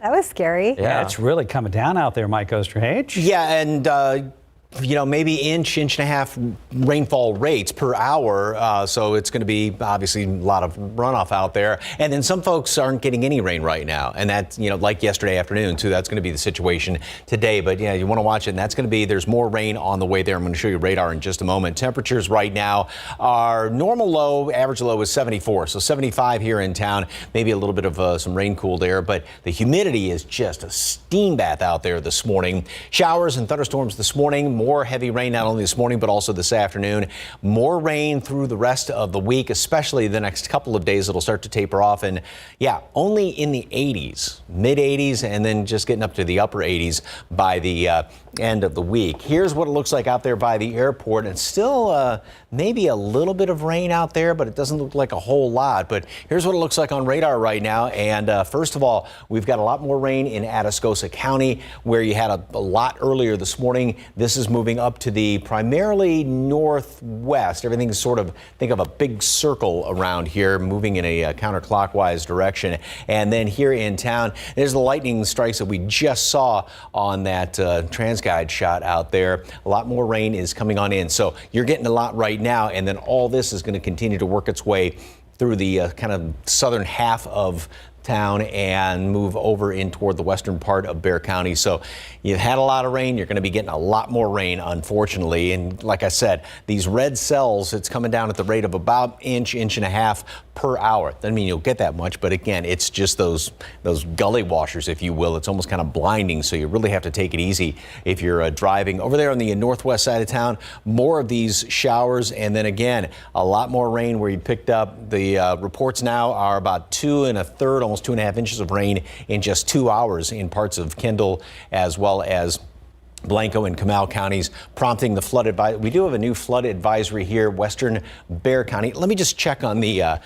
That was scary. Yeah, it's really coming down out there, Mike Osterhage. Yeah, and you know, maybe inch and a half rainfall rates per hour. So it's going to be obviously a lot of runoff out there. And then some folks aren't getting any rain right now. And that's, you know, like yesterday afternoon, too. That's going to be the situation today. But, yeah, you want to watch it. And that's going to be, there's more rain on the way there. I'm going to show you radar in just a moment. Temperatures right now are normal low, average low is 74. So 75 here in town. Maybe a little bit of some rain cooled air. But the humidity is just a steam bath out there this morning. Showers and thunderstorms this morning. More more heavy rain not only this morning but also this afternoon. More rain through the rest of the week, especially the next couple of days. It'll start to taper off, and yeah, only in the 80s, mid 80s, and then just getting up to the upper 80s by the end of the week. Here's what it looks like out there by the airport, and still maybe a little bit of rain out there, but it doesn't look like a whole lot. But here's what it looks like on radar right now. And first of all, we've got a lot more rain in Atascosa County, where you had a lot earlier this morning. This is moving up to the primarily northwest. Everything is sort of, think of a big circle around here, moving in a counterclockwise direction. And then here in town, there's the lightning strikes that we just saw on that TransGuide shot out there. A lot more rain is coming on in. So you're getting a lot right now, and then all this is going to continue to work its way through the kind of southern half of town and move over in toward the western part of Bexar County. So you've had a lot of rain. You're going to be getting a lot more rain, unfortunately. And like I said, these red cells, it's coming down at the rate of about inch and a half per hour. Doesn't mean you'll get that much, but again, it's just those gully washers, if you will. It's almost kind of blinding, so you really have to take it easy if you're driving. Over there on the northwest side of town, more of these showers, and then again, a lot more rain where you picked up. The reports now are about 2 1/3, almost 2.5 inches of rain in just 2 hours in parts of Kendall as well as Blanco and Comal counties, prompting the flood advisory. We do have a new flood advisory here, western Bexar County. Let me just check on the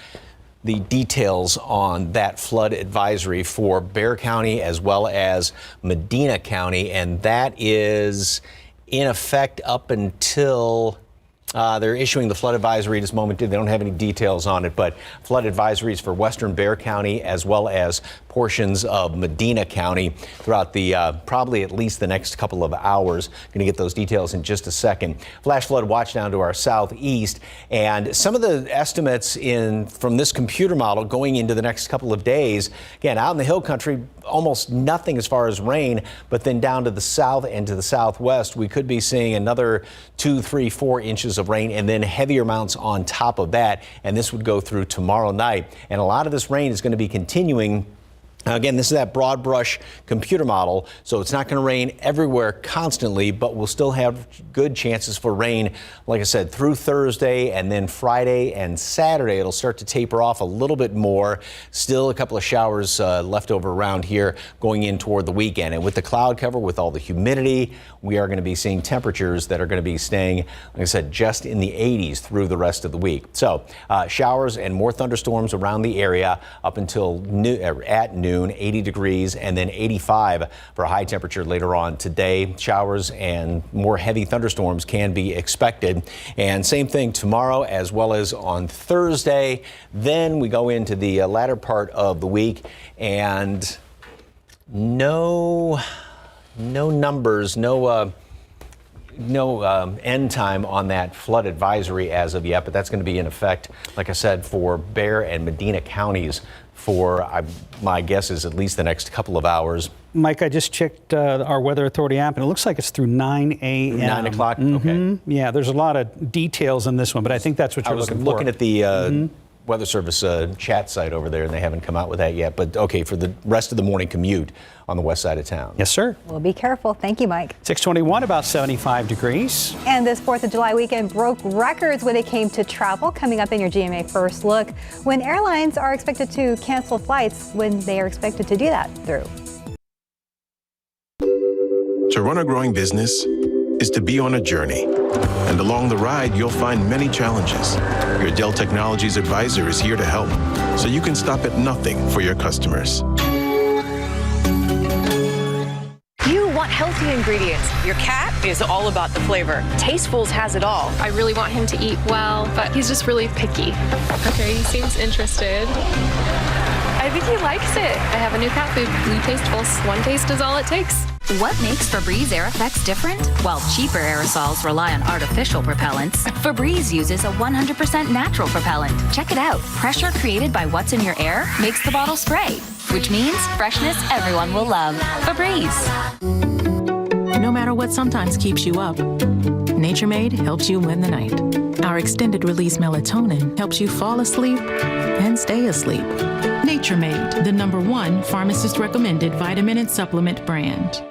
details on that flood advisory for Bexar County as well as Medina County, and that is in effect up until they're issuing the flood advisory at this moment. They don't have any details on it, but flood advisories for western Bexar County as well as portions of Medina County throughout the probably at least the next couple of hours. Going to get those details in just a second. Flash flood watch down to our southeast, and some of the estimates from this computer model going into the next couple of days. Again, out in the hill country, almost nothing as far as rain, but then down to the south and to the southwest, we could be seeing another 2, 3, 4 inches of rain, and then heavier amounts on top of that. And this would go through tomorrow night. And a lot of this rain is going to be continuing. Again, this is that broad brush computer model, so it's not going to rain everywhere constantly, but we'll still have good chances for rain, like I said, through Thursday, and then Friday and Saturday. It'll start to taper off a little bit more. Still a couple of showers left over around here going in toward the weekend. And with the cloud cover, with all the humidity, we are going to be seeing temperatures that are going to be staying, like I said, just in the 80s through the rest of the week. So showers and more thunderstorms around the area up until at noon. 80 degrees, and then 85 for a high temperature later on today. Showers and more heavy thunderstorms can be expected. And same thing tomorrow as well as on Thursday. Then we go into the latter part of the week, and no numbers, no end time on that flood advisory as of yet, but that's going to be in effect, like I said, for Bexar and Medina counties for, my guess is, at least the next couple of hours. Mike, I just checked our Weather Authority app, and it looks like it's through 9 a.m. 9 o'clock? Okay. Yeah, there's a lot of details in this one, but I think that's what you're looking for. I was looking at the Weather Service chat site over there, and they haven't come out with that yet. But okay, for the rest of the morning commute on the west side of town. Yes, sir. Well, be careful. Thank you, Mike. 621, about 75 degrees. And this 4th of July weekend broke records when it came to travel. Coming up in your GMA First Look, when airlines are expected to cancel flights when they are expected to do that through. To run a growing business is to be on a journey. And along the ride, you'll find many challenges. Your Dell Technologies advisor is here to help, so you can stop at nothing for your customers. You want healthy ingredients. Your cat is all about the flavor. Tastefuls has it all. I really want him to eat well, but he's just really picky. Okay, he seems interested. I think he likes it. I have a new cat food, Blue Tastefuls. One taste is all it takes. What makes Febreze Air Effects different? While cheaper aerosols rely on artificial propellants, Febreze uses a 100% natural propellant. Check it out. Pressure created by what's in your air makes the bottle spray, which means freshness everyone will love. Febreze. No matter what sometimes keeps you up, Nature Made helps you win the night. Our extended release melatonin helps you fall asleep and stay asleep. Nature Made, the #1 pharmacist recommended vitamin and supplement brand.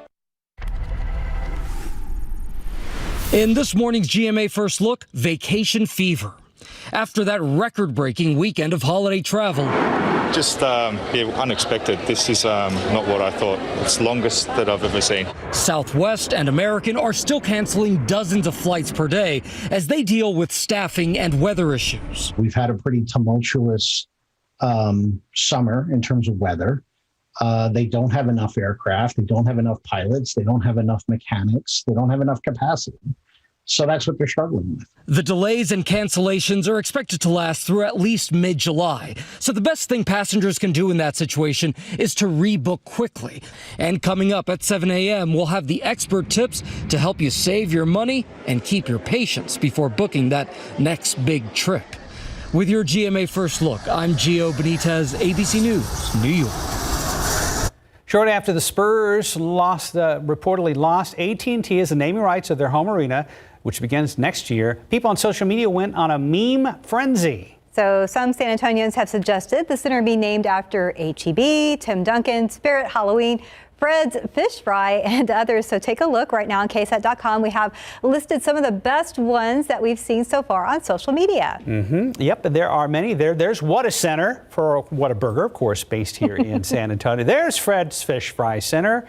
In this morning's GMA First Look, vacation fever. After that record-breaking weekend of holiday travel. Just unexpected. This is not what I thought. It's the longest that I've ever seen. Southwest and American are still canceling dozens of flights per day as they deal with staffing and weather issues. We've had a pretty tumultuous summer in terms of weather. They don't have enough aircraft. They don't have enough pilots. They don't have enough mechanics. They don't have enough capacity. So that's what they're struggling with. The delays and cancellations are expected to last through at least mid-July. So the best thing passengers can do in that situation is to rebook quickly. And coming up at 7 a.m., we'll have the expert tips to help you save your money and keep your patience before booking that next big trip. With your GMA First Look, I'm Gio Benitez, ABC News, New York. Shortly after the Spurs reportedly lost AT&T as the naming rights of their home arena, which begins next year, people on social media went on a meme frenzy. So some San Antonians have suggested the center be named after H-E-B, Tim Duncan, Spirit Halloween, Fred's Fish Fry, and others. So take a look right now on KSAT.com. We have listed some of the best ones that we've seen so far on social media. Yep, there are many there. There's What a Center for Whataburger, of course, based here in San Antonio. There's Fred's Fish Fry Center.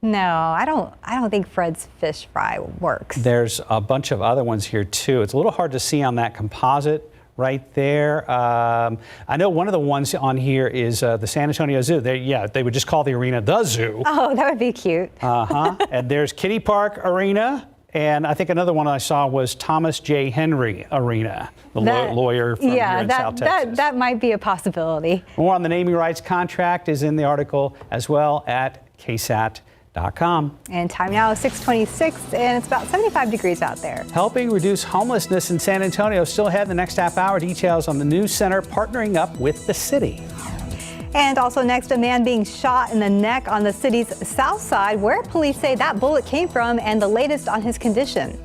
No, I don't think Fred's Fish Fry works. There's a bunch of other ones here too. It's a little hard to see on that composite right there. I know one of the ones on here is the San Antonio Zoo. They would just call the arena the Zoo. Oh, that would be cute. And there's Kiddie Park Arena. And I think another one I saw was Thomas J. Henry Arena, the lawyer from here in South Texas. That might be a possibility. More on the naming rights contract is in the article as well at KSAT.com. And time now is 6:26, and it's about 75 degrees out there. Helping reduce homelessness in San Antonio. Still ahead in the next half hour. Details on the new center partnering up with the city. And also next, a man being shot in the neck on the city's south side, where police say that bullet came from, and the latest on his condition.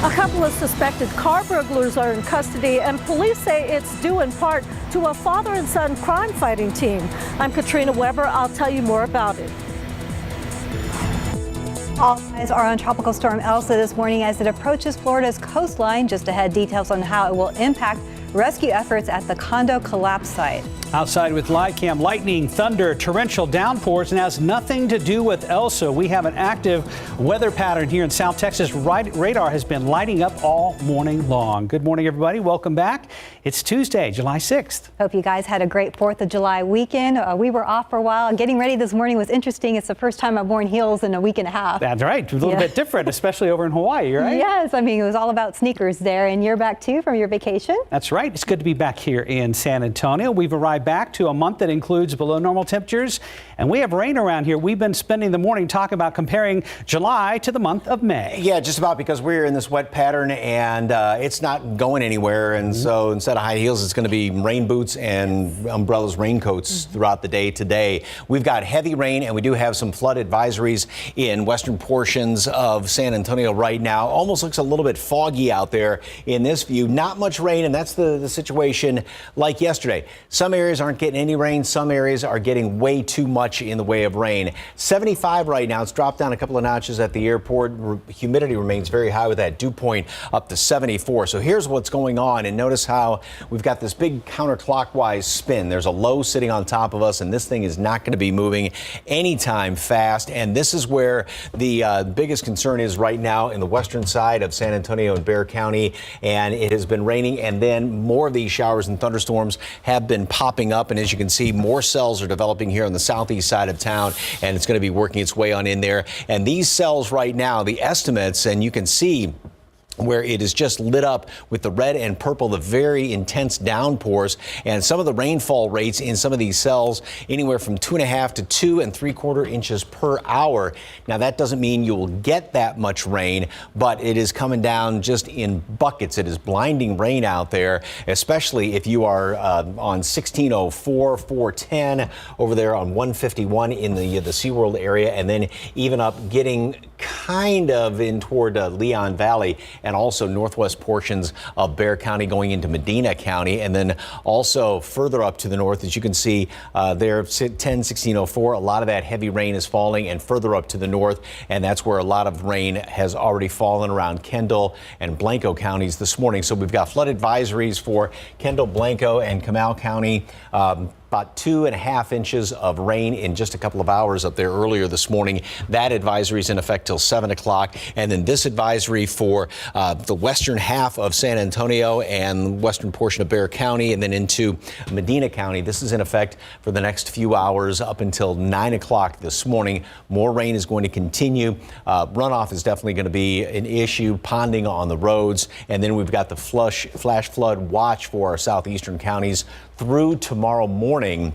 A couple of suspected car burglars are in custody, and police say it's due in part to a father and son crime-fighting team. I'm Katrina Weber. I'll tell you more about it. All eyes are on Tropical Storm Elsa this morning as it approaches Florida's coastline. Just ahead, details on how it will impact rescue efforts at the Condo collapse site. Outside with live cam, lightning, thunder, torrential downpours, and has nothing to do with Elsa. We have an active weather pattern here in South Texas. Radar has been lighting up all morning long. Good morning, everybody. Welcome back. It's Tuesday, July 6th. Hope you guys had a great 4th of July weekend. We were off for a while. Getting ready this morning was interesting. It's the first time I've worn heels in a week and a half. That's right. A little bit different, especially over in Hawaii, right? Yes. I mean, it was all about sneakers there. And you're back, too, from your vacation? That's right. It's good to be back here in San Antonio. We've arrived back to a month that includes below normal temperatures, and we have rain around here. We've been spending the morning talking about comparing July to the month of May. Yeah, just about, because we're in this wet pattern and it's not going anywhere. And so instead of high heels, it's going to be rain boots and umbrellas, raincoats throughout the day today. We've got heavy rain, and we do have some flood advisories in western portions of San Antonio right now. Almost looks a little bit foggy out there in this view. Not much rain, and that's the situation like yesterday. Some areas aren't getting any rain. Some areas are getting way too much in the way of rain. 75 right now. It's dropped down a couple of notches at the airport. Humidity remains very high with that dew point up to 74. So here's what's going on. And notice how we've got this big counterclockwise spin. There's a low sitting on top of us, and this thing is not going to be moving anytime fast. And this is where the biggest concern is right now in the western side of San Antonio and Bexar County. And it has been raining, and then more of these showers and thunderstorms have been popping up. And as you can see, more cells are developing here on the southeast side of town, and it's going to be working its way on in there. And these cells right now, the estimates, and you can see where it is just lit up with the red and purple, the very intense downpours, and some of the rainfall rates in some of these cells anywhere from 2.5 to 2 3/4 inches per hour. Now, that doesn't mean you will get that much rain, but it is coming down just in buckets. It is blinding rain out there, especially if you are on 1604, 410 over there on 151 in the SeaWorld area, and then even up getting kind of in toward Leon Valley and also northwest portions of Bexar County going into Medina County. And then also further up to the north, as you can see there, 1604, a lot of that heavy rain is falling, and further up to the north, and that's where a lot of rain has already fallen around Kendall and Blanco counties this morning. So we've got flood advisories for Kendall, Blanco, and Comal County. About 2.5 inches of rain in just a couple of hours up there earlier this morning. That advisory is in effect till 7 o'clock. And then this advisory for the western half of San Antonio and western portion of Bexar County and then into Medina County. This is in effect for the next few hours up until 9 o'clock this morning. More rain is going to continue. Runoff is definitely going to be an issue, ponding on the roads. And then we've got the flash flood watch for our southeastern counties through tomorrow morning.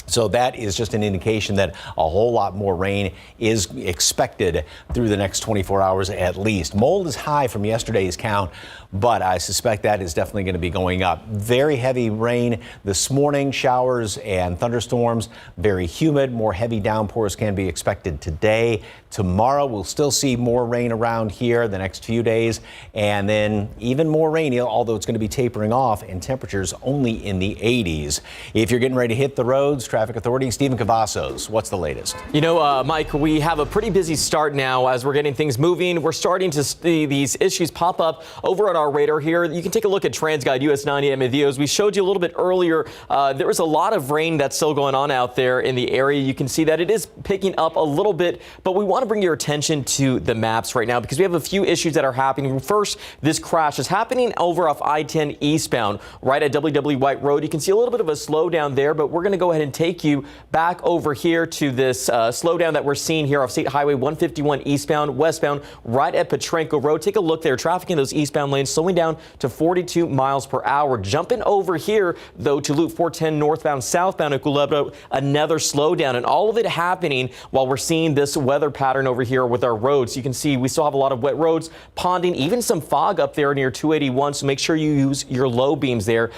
So that is just an indication that a whole lot more rain is expected through the next 24 hours at least. Mold is high from yesterday's count, but I suspect that is definitely going to be going up. Very heavy rain this morning, showers and thunderstorms, very humid, more heavy downpours can be expected today. Tomorrow we'll still see more rain around here the next few days, and then even more rain, although it's going to be tapering off, and temperatures only in the 80s. If you're getting ready to hit the roads, Traffic Authority, Stephen Cavazos, what's the latest? You know, Mike, we have a pretty busy start now as we're getting things moving. We're starting to see these issues pop up over on our radar here. You can take a look at TransGuide US 90 videos. We showed you a little bit earlier. There was a lot of rain that's still going on out there in the area. You can see that it is picking up a little bit, but we want to bring your attention to the maps right now because we have a few issues that are happening. First, this crash is happening over off I-10 eastbound, right at WW White Road. You can see a little bit of a slowdown there, but we're going to go ahead and take you back over here to this slowdown that we're seeing here off State Highway 151 eastbound, westbound, right at Petrenko Road. Take a look there. Traffic in those eastbound lanes slowing down to 42 miles per hour. Jumping over here, though, to Loop 410 northbound, southbound at Culebra, another slowdown. And all of it happening while we're seeing this weather pattern over here with our roads. You can see we still have a lot of wet roads, ponding, even some fog up there near 281. So make sure you use your low beams there.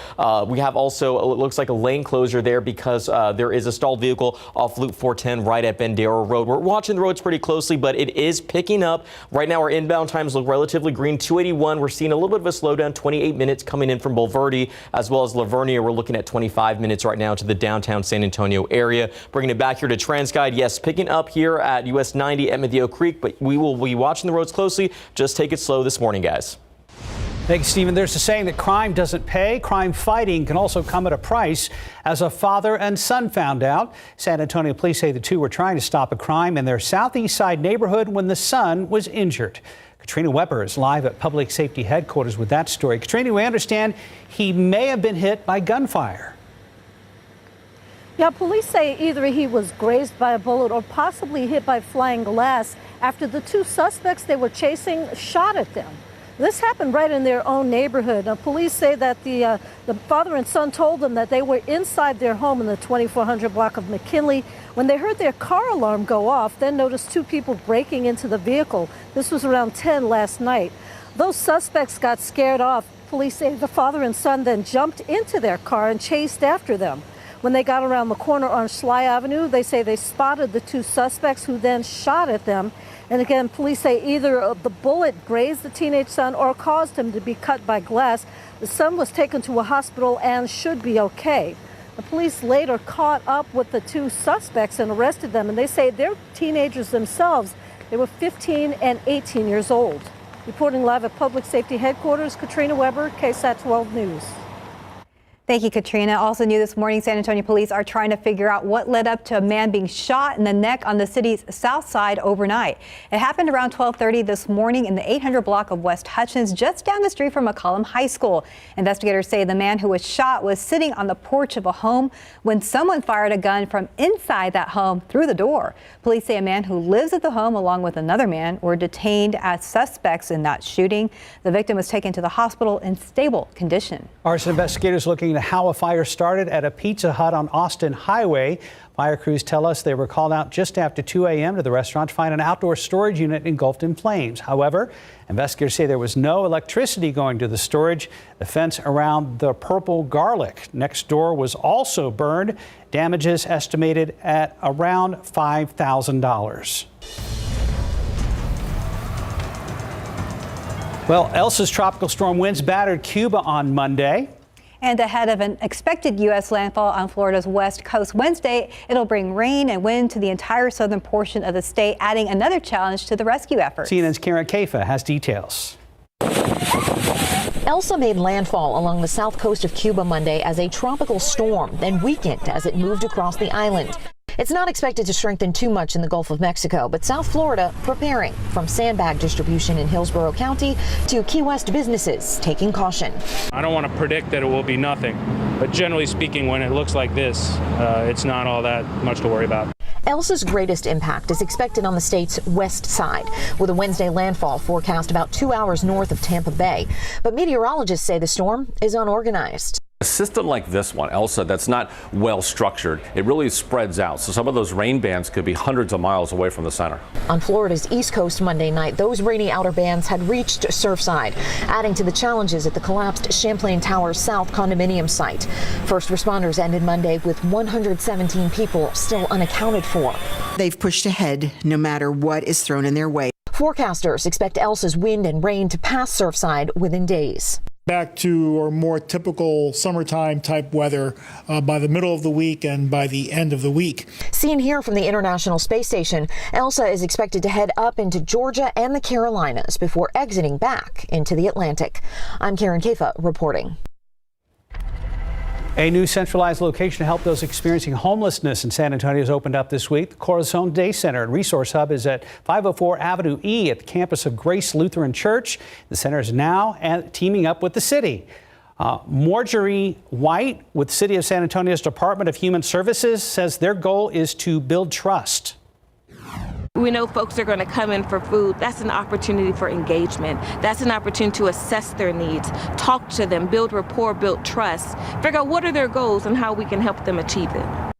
We have also, it looks like a lane closure there because there is a stalled vehicle off Loop 410 right at Bandera Road. We're watching the roads pretty closely, but it is picking up. Right now, our inbound times look relatively green. 281, we're seeing a little bit of a slowdown, 28 minutes coming in from Bulverde, as well as Lavernia. We're looking at 25 minutes right now to the downtown San Antonio area. Bringing it back here to TransGuide. Yes, picking up here at US 90 at Medio Creek, but we will be watching the roads closely. Just take it slow this morning, guys. Thanks, Stephen. There's a saying that crime doesn't pay. Crime fighting can also come at a price, as a father and son found out. San Antonio police say the two were trying to stop a crime in their southeast side neighborhood when the son was injured. Katrina Weber is live at Public Safety Headquarters with that story. Katrina, we understand he may have been hit by gunfire. Yeah, police say either he was grazed by a bullet or possibly hit by flying glass after the two suspects they were chasing shot at them. This happened right in their own neighborhood. Now, police say that the father and son told them that they were inside their home in the 2400 block of McKinley when they heard their car alarm go off, then noticed two people breaking into the vehicle. This was around 10 last night. Those suspects got scared off. Police say the father and son then jumped into their car and chased after them. When they got around the corner on Schley Avenue, they say they spotted the two suspects who then shot at them. And again, police say either the bullet grazed the teenage son or caused him to be cut by glass. The son was taken to a hospital and should be okay. The police later caught up with the two suspects and arrested them, and they say they're teenagers themselves. They were 15 and 18 years old. Reporting live at Public Safety Headquarters, Katrina Weber, KSAT 12 News. Thank you, Katrina. Also new this morning, San Antonio police are trying to figure out what led up to a man being shot in the neck on the city's south side overnight. It happened around 12:30 this morning in the 800 block of West Hutchins, just down the street from McCollum High School. Investigators say the man who was shot was sitting on the porch of a home when someone fired a gun from inside that home through the door. Police say a man who lives at the home along with another man were detained as suspects in that shooting. The victim was taken to the hospital in stable condition. Arson investigators looking into how a fire started at a Pizza Hut on Austin Highway. Fire crews tell us they were called out just after 2 a.m. to the restaurant to find an outdoor storage unit engulfed in flames. However, investigators say there was no electricity going to the storage. The fence around the purple garlic next door was also burned. Damages estimated at around $5,000. Well, Elsa's tropical storm winds battered Cuba on Monday. And ahead of an expected U.S. landfall on Florida's west coast Wednesday, it'll bring rain and wind to the entire southern portion of the state, adding another challenge to the rescue effort. CNN's Karen Kafa has details. Elsa made landfall along the south coast of Cuba Monday as a tropical storm, then weakened as it moved across the island. It's not expected to strengthen too much in the Gulf of Mexico, but South Florida preparing, from sandbag distribution in Hillsborough County to Key West businesses taking caution. I don't want to predict that it will be nothing, but generally speaking, when it looks like this, it's not all that much to worry about. Elsa's greatest impact is expected on the state's west side, with a Wednesday landfall forecast about 2 hours north of Tampa Bay. But meteorologists say the storm is unorganized. A system like this one, Elsa, that's not well structured, it really spreads out. So some of those rain bands could be hundreds of miles away from the center. On Florida's east coast Monday night, those rainy outer bands had reached Surfside, adding to the challenges at the collapsed Champlain Towers South condominium site. First responders ended Monday with 117 people still unaccounted for. They've pushed ahead no matter what is thrown in their way. Forecasters expect Elsa's wind and rain to pass Surfside within days. Back to our more typical summertime type weather by the middle of the week and by the end of the week. Seen here from the International Space Station, Elsa is expected to head up into Georgia and the Carolinas before exiting back into the Atlantic. I'm Karen Kafa reporting. A new centralized location to help those experiencing homelessness in San Antonio has opened up this week. The Corazon Day Center and Resource Hub is at 504 Avenue E at the campus of Grace Lutheran Church. The center is now teaming up with the city. Marjorie White with the City of San Antonio's Department of Human Services says their goal is to build trust. We know folks are going to come in for food. That's an opportunity for engagement. That's an opportunity to assess their needs, talk to them, build rapport, build trust, figure out what are their goals and how we can help them achieve it.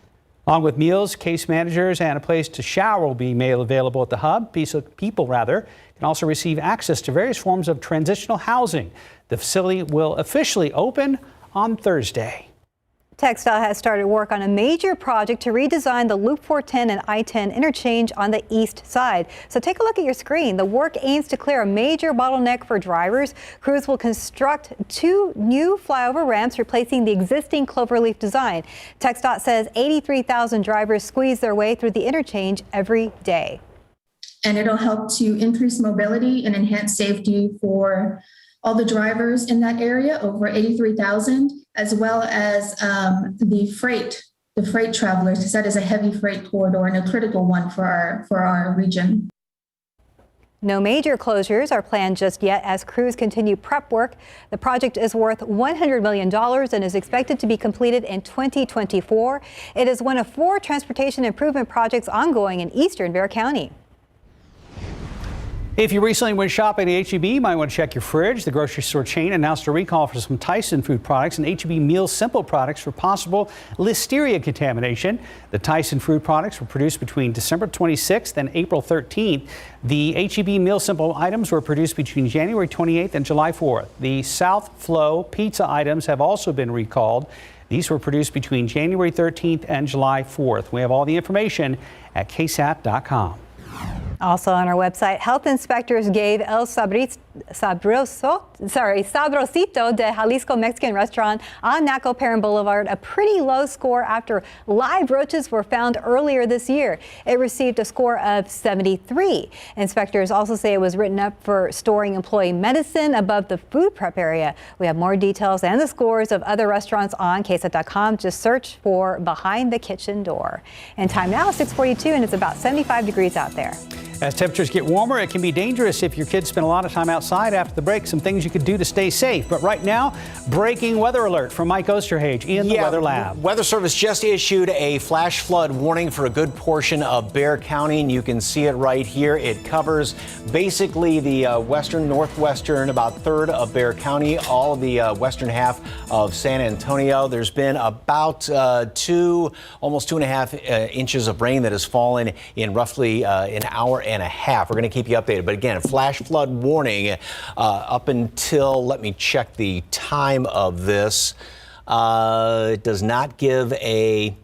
Along with meals, case managers, and a place to shower will be made available at the hub. People can also receive access to various forms of transitional housing. The facility will officially open on Thursday. TxDOT has started work on a major project to redesign the Loop 410 and I-10 interchange on the east side. So take a look at your screen. The work aims to clear a major bottleneck for drivers. Crews will construct 2 new flyover ramps, replacing the existing cloverleaf design. TxDOT says 83,000 drivers squeeze their way through the interchange every day. And it'll help to increase mobility and enhance safety for all the drivers in that area, over 83,000, as well as the freight travelers, because that is a heavy freight corridor and a critical one for our region. No major closures are planned just yet as crews continue prep work. The project is worth $100 million and is expected to be completed in 2024. It is one of 4 transportation improvement projects ongoing in eastern Bexar County. If you recently went shopping at H-E-B, you might want to check your fridge. The grocery store chain announced a recall for some Tyson food products and H-E-B Meal Simple products for possible listeria contamination. The Tyson food products were produced between December 26th and April 13th. The H-E-B Meal Simple items were produced between January 28th and July 4th. The South Flow pizza items have also been recalled. These were produced between January 13th and July 4th. We have all the information at KSAT.com. Also on our website, health inspectors gave El Sabrosito de Jalisco Mexican restaurant on Naco Perrin Boulevard a pretty low score after live roaches were found earlier this year. It received a score of 73. Inspectors also say it was written up for storing employee medicine above the food prep area. We have more details and the scores of other restaurants on KSAT.com. Just search for Behind the Kitchen Door. And time now is 6:42 and it's about 75 degrees out there. As temperatures get warmer, it can be dangerous if your kids spend a lot of time outside after the break. Some things you could do to stay safe. But right now, breaking weather alert from Mike Osterhage in the Weather Lab. Weather Service just issued a flash flood warning for a good portion of Bexar County, and you can see it right here. It covers basically the western, northwestern, about third of Bexar County, all of the western half of San Antonio. There's been about almost 2.5 inches of rain that has fallen in roughly an hour and a half. We're going to keep you updated. But again, a flash flood warning up until, let me check the time of this. It does not give I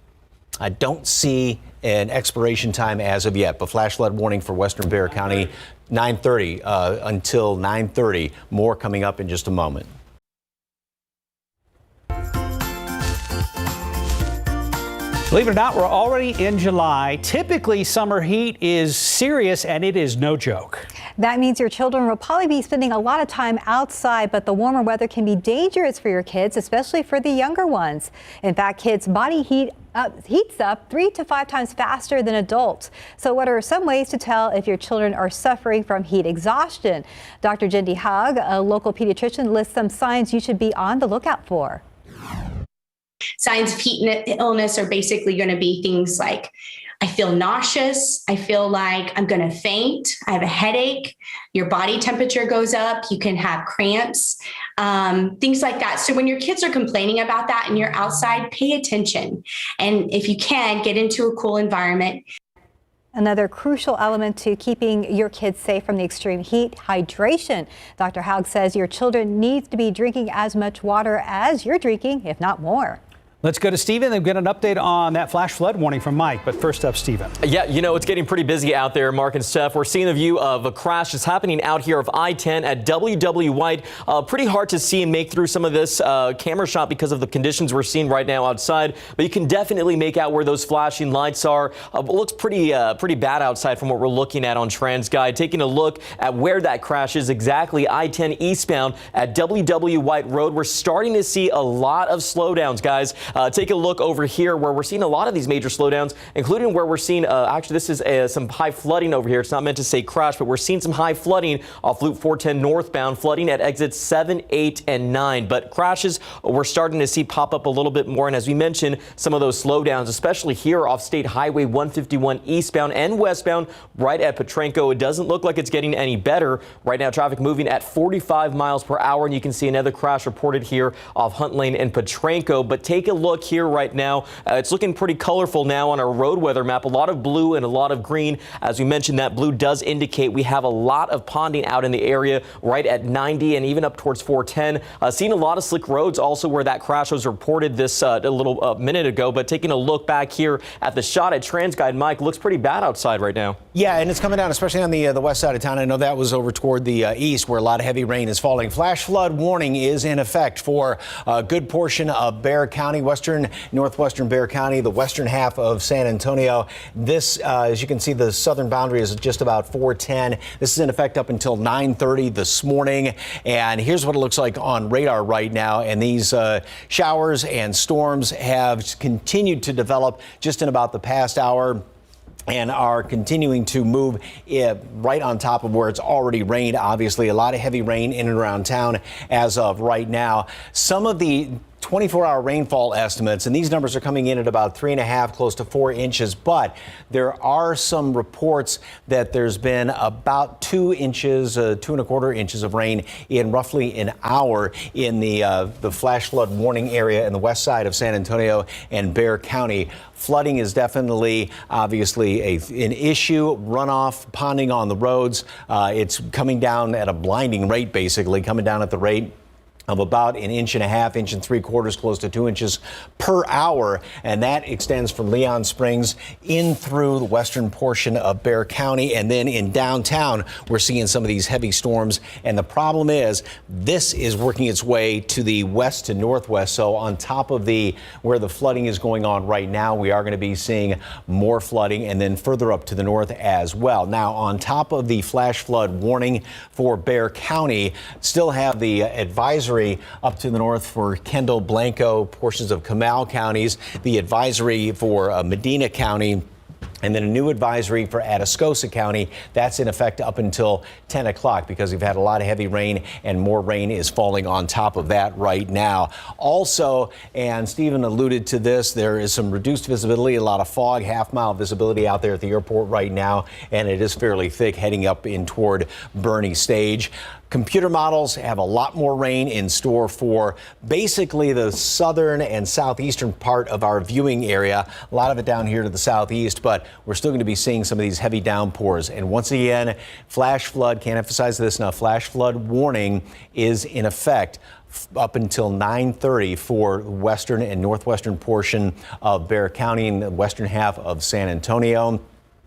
don't see an expiration time as of yet, but flash flood warning for western Bexar County 9:30 until 9:30. More coming up in just a moment. Believe it or not, we're already in July. Typically, summer heat is serious, and it is no joke. That means your children will probably be spending a lot of time outside, but the warmer weather can be dangerous for your kids, especially for the younger ones. In fact, kids' body heats up 3 to 5 times faster than adults. So what are some ways to tell if your children are suffering from heat exhaustion? Dr. Jendi Haag, a local pediatrician, lists some signs you should be on the lookout for. Signs of heat illness are basically going to be things like, I feel nauseous, I feel like I'm going to faint, I have a headache, your body temperature goes up, you can have cramps, things like that. So when your kids are complaining about that and you're outside, pay attention. And if you can, get into a cool environment. Another crucial element to keeping your kids safe from the extreme heat, hydration. Dr. Haug says your children need to be drinking as much water as you're drinking, if not more. Let's go to Stephen and get an update on that flash flood warning from Mike. But first up, Stephen. Yeah, you know, it's getting pretty busy out there, Mark and Steph. We're seeing a view of a crash that's happening out here of I-10 at WW White. Pretty hard to see and make through some of this camera shot because of the conditions we're seeing right now outside. But you can definitely make out where those flashing lights are. It looks pretty bad outside from what we're looking at on TransGuide. Taking a look at where that crash is, exactly I-10 eastbound at WW White Road. We're starting to see a lot of slowdowns, guys. Take a look over here where we're seeing a lot of these major slowdowns, including where we're seeing, actually this is some high flooding over here. It's not meant to say crash, but we're seeing some high flooding off Loop 410 northbound, flooding at exits 7, 8, and 9. But crashes we're starting to see pop up a little bit more. And as we mentioned, some of those slowdowns, especially here off State Highway 151 eastbound and westbound, right at Petrenko. It doesn't look like it's getting any better. Right now, traffic moving at 45 miles per hour. And you can see another crash reported here off Hunt Lane and Petrenko. But take a look here right now. It's looking pretty colorful now on our road weather map. A lot of blue and a lot of green. As we mentioned, that blue does indicate we have a lot of ponding out in the area right at 90 and even up towards 410. Seeing a lot of slick roads also where that crash was reported this a little minute ago. But taking a look back here at the shot at TransGuide, Mike, looks pretty bad outside right now. Yeah, and it's coming down, especially on the west side of town. I know that was over toward the east where a lot of heavy rain is falling. Flash flood warning is in effect for a good portion of Bexar County, northwestern Bexar County, the western half of San Antonio. This, as you can see, the southern boundary is just about 410. This is in effect up until 9:30 this morning. And here's what it looks like on radar right now. And these showers and storms have continued to develop just in about the past hour and are continuing to move right on top of where it's already rained. Obviously, a lot of heavy rain in and around town as of right now. Some of the 24-hour rainfall estimates, and these numbers are coming in at about 3.5, close to 4 inches. But there are some reports that there's been about 2 inches, 2.25 inches of rain in roughly an hour in the flash flood warning area in the west side of San Antonio and Bexar County. Flooding is definitely, obviously, an issue. Runoff, ponding on the roads. It's coming down at a blinding rate, basically, coming down at the rate of about 1.5 inches, 1 3/4 inches, close to 2 inches per hour. And that extends from Leon Springs in through the western portion of Bexar County. And then in downtown, we're seeing some of these heavy storms. And the problem is this is working its way to the west to northwest. So on top of where the flooding is going on right now, we are going to be seeing more flooding and then further up to the north as well. Now, on top of the flash flood warning for Bexar County, still have the advisory up to the north for Kendall, Blanco, portions of Comal counties, the advisory for Medina County, and then a new advisory for Atascosa County. That's in effect up until 10 o'clock because we've had a lot of heavy rain and more rain is falling on top of that right now. Also, and Stephen alluded to this, there is some reduced visibility, a lot of fog, half-mile visibility out there at the airport right now, and it is fairly thick heading up in toward Bernie Stage. Computer models have a lot more rain in store for basically the southern and southeastern part of our viewing area. A lot of it down here to the southeast, but we're still going to be seeing some of these heavy downpours. And once again, flash flood, can't emphasize this enough, flash flood warning is in effect up until 9:30 for the western and northwestern portion of Bexar County and the western half of San Antonio.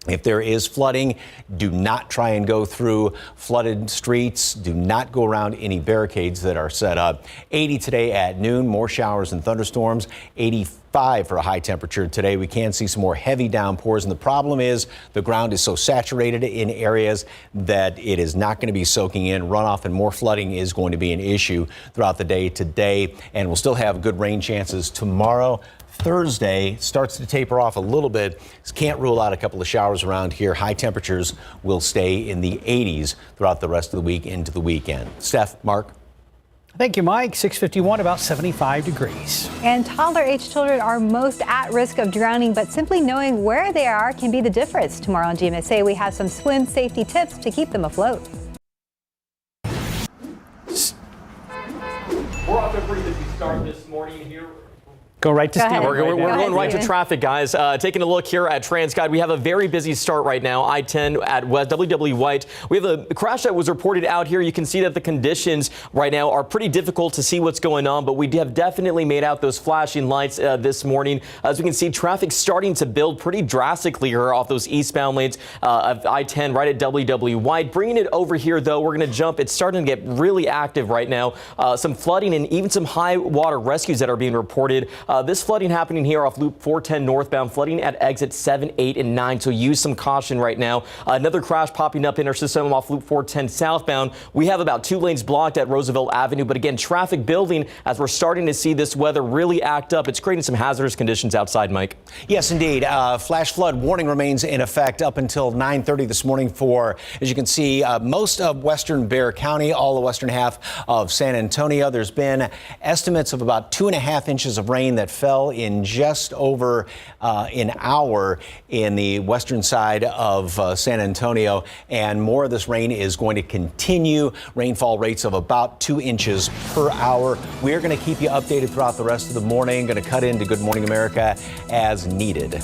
If there is flooding, do not try and go through flooded streets. Do not go around any barricades that are set up. 80 today at noon, more showers and thunderstorms. 85 for a high temperature today. We can see some more heavy downpours, and the problem is the ground is so saturated in areas that it is not going to be soaking in. Runoff and more flooding is going to be an issue throughout the day today, and we'll still have good rain chances tomorrow. Thursday starts to taper off a little bit. Can't rule out a couple of showers around here. High temperatures will stay in the 80s throughout the rest of the week into the weekend. Steph, Mark. Thank you, Mike. 6:51, about 75 degrees. And toddler-age children are most at risk of drowning, but simply knowing where they are can be the difference. Tomorrow on GMSA, we have some swim safety tips to keep them afloat. We're off to a pretty busy start this morning here. Go right to Steve. We're going right to traffic, guys. Taking a look here at TransGuide, we have a very busy start right now. I-10 at West WW White. We have a crash that was reported out here. You can see that the conditions right now are pretty difficult to see what's going on, but we have definitely made out those flashing lights this morning. As we can see, traffic starting to build pretty drastically here off those eastbound lanes of I-10 right at WW White. Bringing it over here, though, we're going to jump. It's starting to get really active right now. Some flooding and even some high water rescues that are being reported. This flooding happening here off Loop 410 northbound, flooding at exit 7, 8, and 9. So use some caution right now. Another crash popping up in our system off Loop 410 southbound. We have about 2 lanes blocked at Roosevelt Avenue. But again, traffic building as we're starting to see this weather really act up. It's creating some hazardous conditions outside, Mike. Yes, indeed. Flash flood warning remains in effect up until 9:30 this morning for, as you can see, most of western Bexar County, all the western half of San Antonio. There's been estimates of about 2.5 inches of rain that fell in just over an hour in the western side of San Antonio, and more of this rain is going to continue. Rainfall rates of about 2 inches per hour. We're going to keep you updated throughout the rest of the morning. Going to cut into Good Morning America as needed.